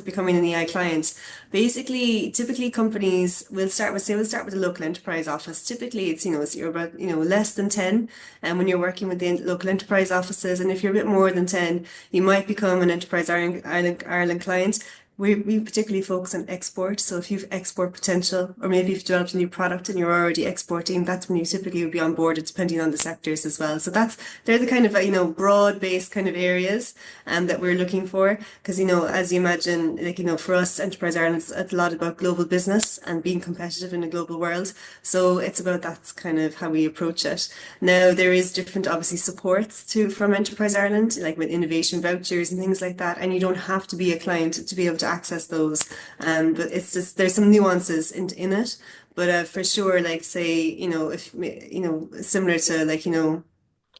becoming an EI client, basically, typically companies will start with a local enterprise office. Typically, it's you're about less than 10, and when you're working with the local enterprise offices, and if you're a bit more than 10, you might become an Enterprise Ireland client. We particularly focus on export. So if you've export potential, or maybe if you've developed a new product and you're already exporting, that's when you typically would be onboarded, depending on the sectors as well. So they're the kind of broad-based kind of areas that we're looking for. Because as you imagine, for us, Enterprise Ireland is a lot about global business and being competitive in a global world. So it's about that's kind of how we approach it. Now there is different, obviously, supports from Enterprise Ireland, like with innovation vouchers and things like that. And you don't have to be a client to be able to access those, but it's just there's some nuances in it, but for sure, like say if similar to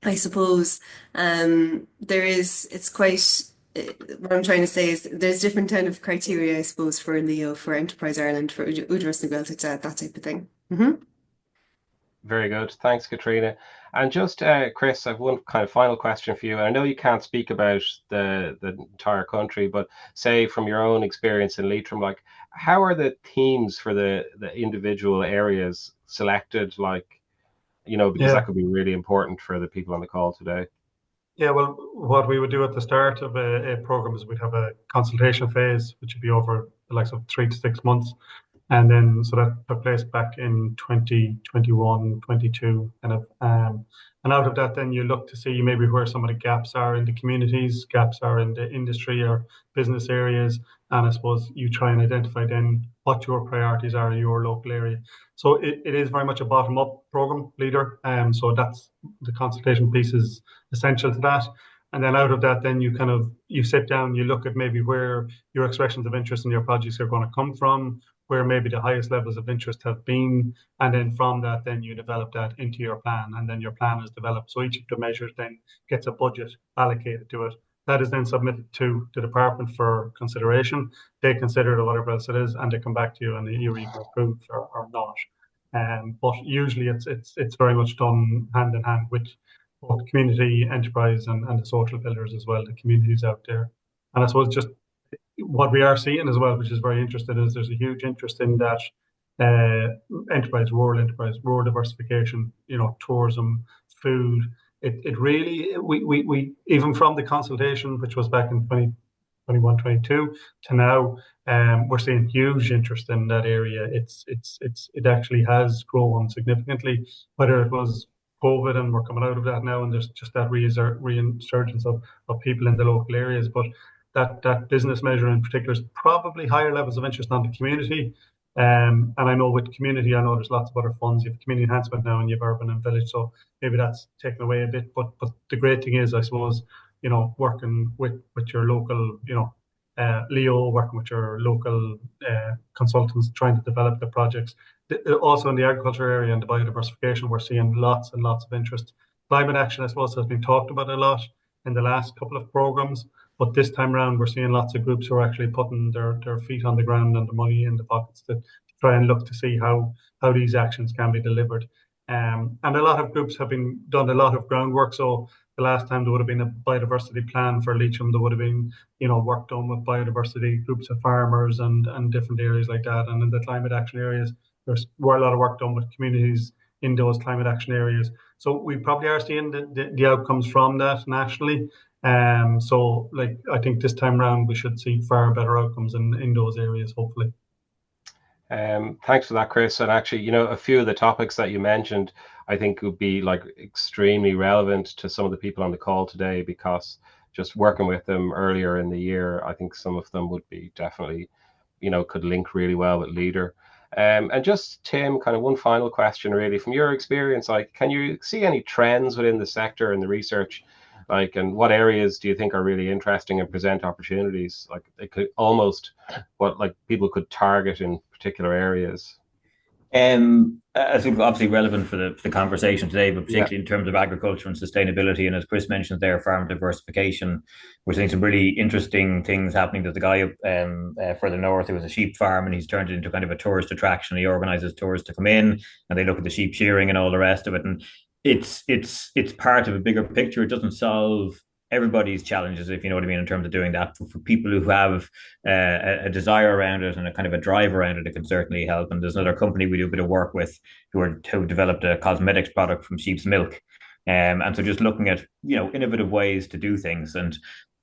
I suppose it's quite what I'm trying to say is there's different kind of criteria, I suppose, for Leo, for Enterprise Ireland, for Udor Seguiltic, that type of thing. Very good. Thanks, Katrina. And just, Chris, I have one kind of final question for you. I know you can't speak about the entire country, but say from your own experience in Leitrim, how are the themes for the individual areas selected? Because that could be really important for the people on the call today. Yeah, well, what we would do at the start of a program is we'd have a consultation phase, which would be over the likes of 3 to 6 months. And then, so that took place back in 2021, 22, kind of. And out of that, then you look to see maybe where some of the gaps are in the communities, gaps are in the industry or business areas. And I suppose you try and identify then what your priorities are in your local area. So it is very much a bottom-up program, leader. So that's the consultation piece is essential to that. And then out of that, then you sit down, you look at maybe where your expressions of interest in your projects are going to come from, where maybe the highest levels of interest have been. And then from that, then you develop that into your plan, and then your plan is developed. So each of the measures then gets a budget allocated to it. That is then submitted to the department for consideration. They consider it or whatever else it is, and they come back to you and you either approve or not. But usually it's very much done hand in hand with both community, enterprise, and the social builders as well, the communities out there. And I suppose just what we are seeing as well, which is very interesting, is there's a huge interest in that enterprise, rural diversification, tourism, food. It really, we even from the consultation, which was back in 2021, 22 to now, we're seeing huge interest in that area. It actually has grown significantly, whether it was COVID and we're coming out of that now, and there's just that resurgence of people in the local areas. But that business measure in particular is probably higher levels of interest on the community. And I know with community, I know there's lots of other funds. You have community enhancement now, and you have urban and village, so maybe that's taken away a bit. But the great thing is, I suppose, working with your local, Leo, working with your local consultants, trying to develop the projects. Also in the agriculture area and the biodiversification, we're seeing lots and lots of interest. Climate action, I suppose, has been talked about a lot in the last couple of programs, but this time around, we're seeing lots of groups who are actually putting their feet on the ground and the money in the pockets to try and look to see how these actions can be delivered. And a lot of groups have done a lot of groundwork. So the last time there would have been a biodiversity plan for Leitrim, there would have been, work done with biodiversity groups of farmers and different areas like that. And in the climate action areas, there's a lot of work done with communities in those climate action areas. So we probably are seeing the outcomes from that nationally. So I think this time around we should see far better outcomes in those areas, hopefully. Thanks for that, Chris. And actually, a few of the topics that you mentioned, I think would be extremely relevant to some of the people on the call today, because just working with them earlier in the year, I think some of them would be definitely, could link really well with Leader. And just, Tim, kind of one final question, really, from your experience, can you see any trends within the sector and the research? And what areas do you think are really interesting and present opportunities? It could almost what people could target in particular areas. I think obviously relevant for the conversation today, but particularly in terms of agriculture and sustainability. And as Chris mentioned there, farm diversification, we're seeing some really interesting things happening. There's a guy up further north who has a sheep farm, and he's turned it into kind of a tourist attraction. He organizes tours to come in, and they look at the sheep shearing and all the rest of it. And it's part of a bigger picture. It doesn't solve everybody's challenges, if you know what I mean, in terms of doing that. For people who have a desire around it and a kind of a drive around it, it can certainly help. And there's another company we do a bit of work with who developed a cosmetics product from sheep's milk. And so just looking at, innovative ways to do things. And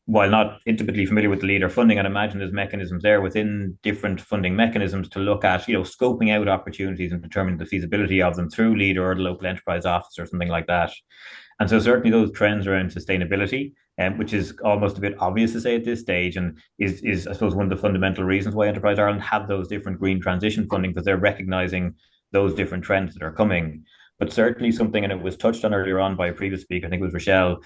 while not intimately familiar with the Leader funding, I'd imagine there's mechanisms there within different funding mechanisms to look at, scoping out opportunities and determining the feasibility of them through Leader or the local enterprise office or something like that. And so certainly those trends around sustainability, which is almost a bit obvious to say at this stage, and is I suppose one of the fundamental reasons why Enterprise Ireland have those different green transition funding, because they're recognizing those different trends that are coming. But certainly something, and it was touched on earlier on by a previous speaker, I think it was Rochelle,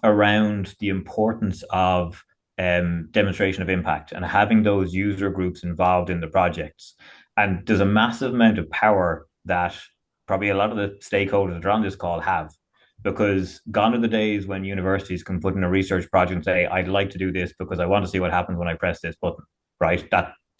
around the importance of demonstration of impact and having those user groups involved in the projects. And there's a massive amount of power that probably a lot of the stakeholders that are on this call have. Because gone are the days when universities can put in a research project and say, I'd like to do this because I want to see what happens when I press this button, right?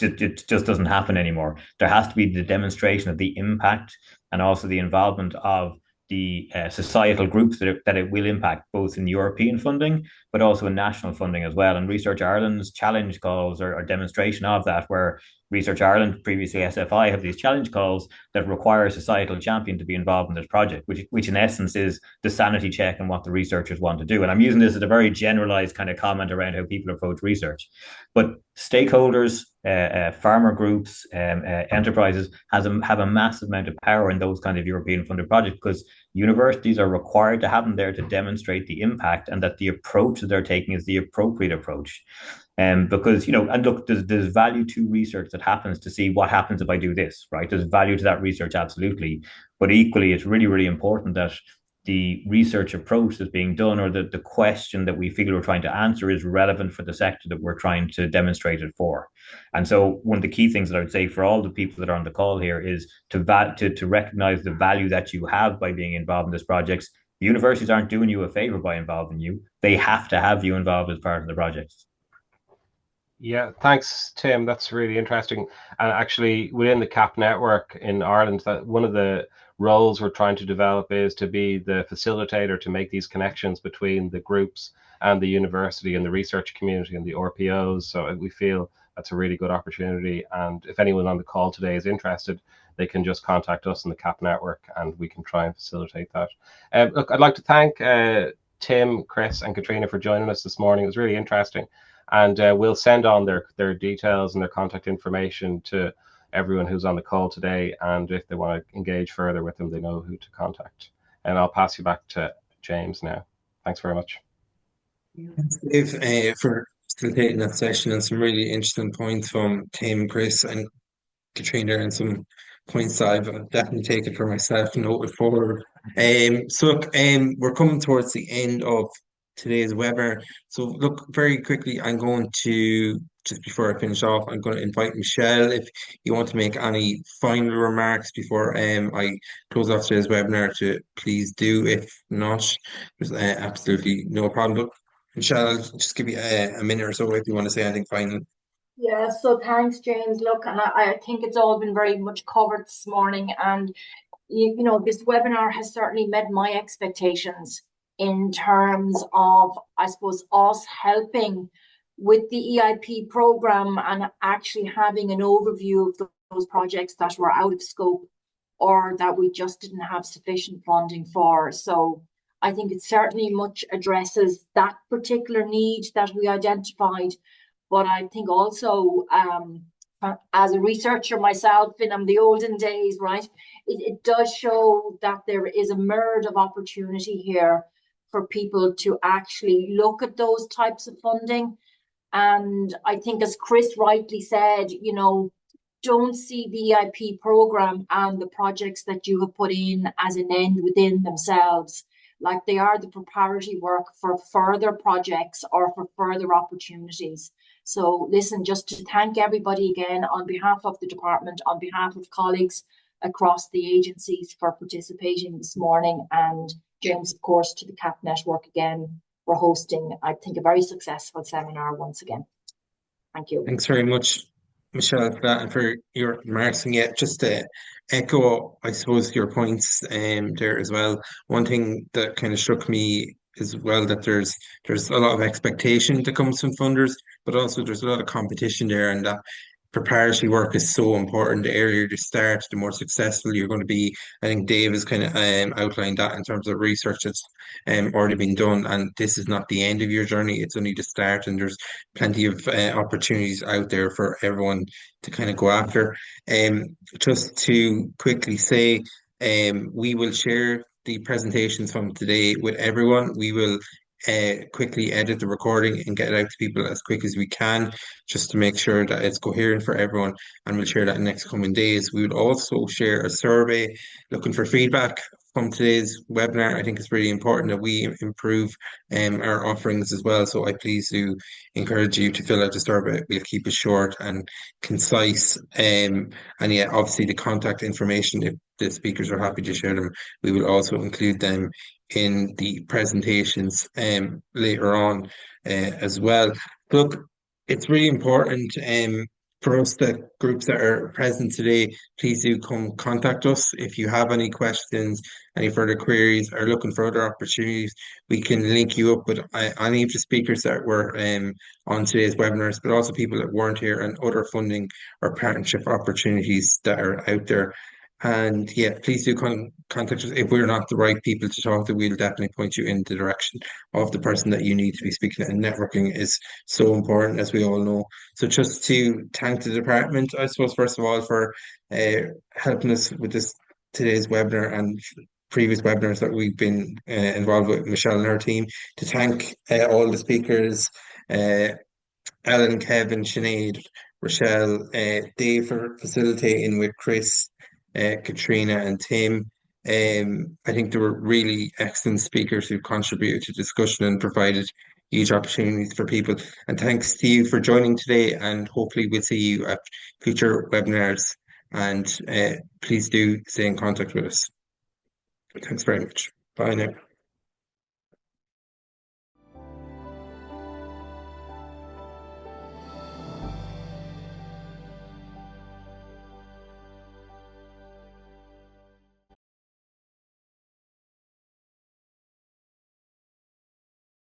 It just doesn't happen anymore. There has to be the demonstration of the impact and also the involvement of the societal groups that it will impact, both in European funding, but also in national funding as well. And Research Ireland's challenge calls are a demonstration of that, where Research Ireland, previously SFI, have these challenge calls that require a societal champion to be involved in this project, which in essence is the sanity check and what the researchers want to do. And I'm using this as a very generalized kind of comment around how people approach research. But stakeholders, farmer groups, enterprises have a massive amount of power in those kind of European funded projects, because universities are required to have them there to demonstrate the impact and that the approach that they're taking is the appropriate approach. Because, and look, there's value to research that happens to see what happens if I do this, right? There's value to that research, absolutely. But equally, it's really, really important that the research approach that's being done, or the question that we feel we're trying to answer, is relevant for the sector that we're trying to demonstrate it for. And so one of the key things that I would say for all the people that are on the call here is to recognize the value that you have by being involved in this project. The universities aren't doing you a favor by involving you. They have to have you involved as part of the projects. Yeah, thanks, Tim. That's really interesting. And actually, within the CAP network in Ireland, that one of the roles we're trying to develop is to be the facilitator to make these connections between the groups and the university and the research community and the RPOs. So we feel that's a really good opportunity. And if anyone on the call today is interested, they can just contact us in the CAP network and we can try and facilitate that. Look, I'd like to thank Tim, Chris and Katrina for joining us this morning. It was really interesting, and we'll send on their details and their contact information to everyone who's on the call today, and if they want to engage further with them, they know who to contact. And I'll pass you back to James now. Thanks very much. Thanks, Dave, for facilitating that session, and some really interesting points from Tim, Chris, and Katrina, and some points that I've definitely taken for myself and noted forward. So look, we're coming towards the end of today's webinar. So look, very quickly, I'm going to, just before I finish off, I'm going to invite Michelle if you want to make any final remarks before I close off today's webinar, to please do. If not, there's absolutely no problem. Look, Michelle, I'll just give you a minute or so if you want to say anything final. Yeah, so thanks, James. Look, and I think it's all been very much covered this morning. And, you know, this webinar has certainly met my expectations in terms of, I suppose, us helping with the EIP program and actually having an overview of those projects that were out of scope or that we just didn't have sufficient funding for. So I think it certainly much addresses that particular need that we identified. But I think also, as a researcher myself in the olden days, right, it does show that there is a myriad of opportunity here for people to actually look at those types of funding. And I think, as Chris rightly said, you know, don't see the EIP program and the projects that you have put in as an end within themselves. Like, they are the preparatory work for further projects or for further opportunities. So listen, just to thank everybody again on behalf of the department, on behalf of colleagues across the agencies for participating this morning, and James, of course, to the CAP network again for hosting, I think, a very successful seminar once again. Thank you. Thanks very much, Michelle, for that and for your remarks. And yet, just to echo, I suppose, your points there as well. One thing that kind of struck me as well, that there's a lot of expectation that comes from funders, but also there's a lot of competition there, and that preparatory work is so important. The earlier you start, the more successful you're going to be. I think Dave has kind of outlined that in terms of research that's already been done, and this is not the end of your journey, it's only the start, and there's plenty of opportunities out there for everyone to kind of go after. Just to quickly say, we will share the presentations from today with everyone. We will quickly edit the recording and get it out to people as quick as we can, just to make sure that it's coherent for everyone, and we'll share that in the next coming days. We would also share a survey looking for feedback from today's webinar. I think it's really important that we improve our offerings as well, so I please do encourage you to fill out the survey. We'll keep it short and concise, and yeah, obviously the contact information, if the speakers are happy to share them, we will also include them in the presentations later on as well. Look, it's really important for us, the groups that are present today, please do come contact us if you have any questions, any further queries, or looking for other opportunities. We can link you up with any of the speakers that were on today's webinars, but also people that weren't here, and other funding or partnership opportunities that are out there. And yeah, please do contact us. If we're not the right people to talk to, we'll definitely point you in the direction of the person that you need to be speaking to. And networking is so important, as we all know. So just to thank the department, I suppose, first of all, for helping us with today's webinar and previous webinars that we've been involved with, Michelle and her team. To thank all the speakers, Ellen, Kevin, Sinead, Rochelle, Dave for facilitating with Chris, Katrina and Tim. I think they were really excellent speakers who contributed to discussion and provided huge opportunities for people. And thanks to you for joining today, and hopefully we'll see you at future webinars. And please do stay in contact with us. Thanks very much. Bye now.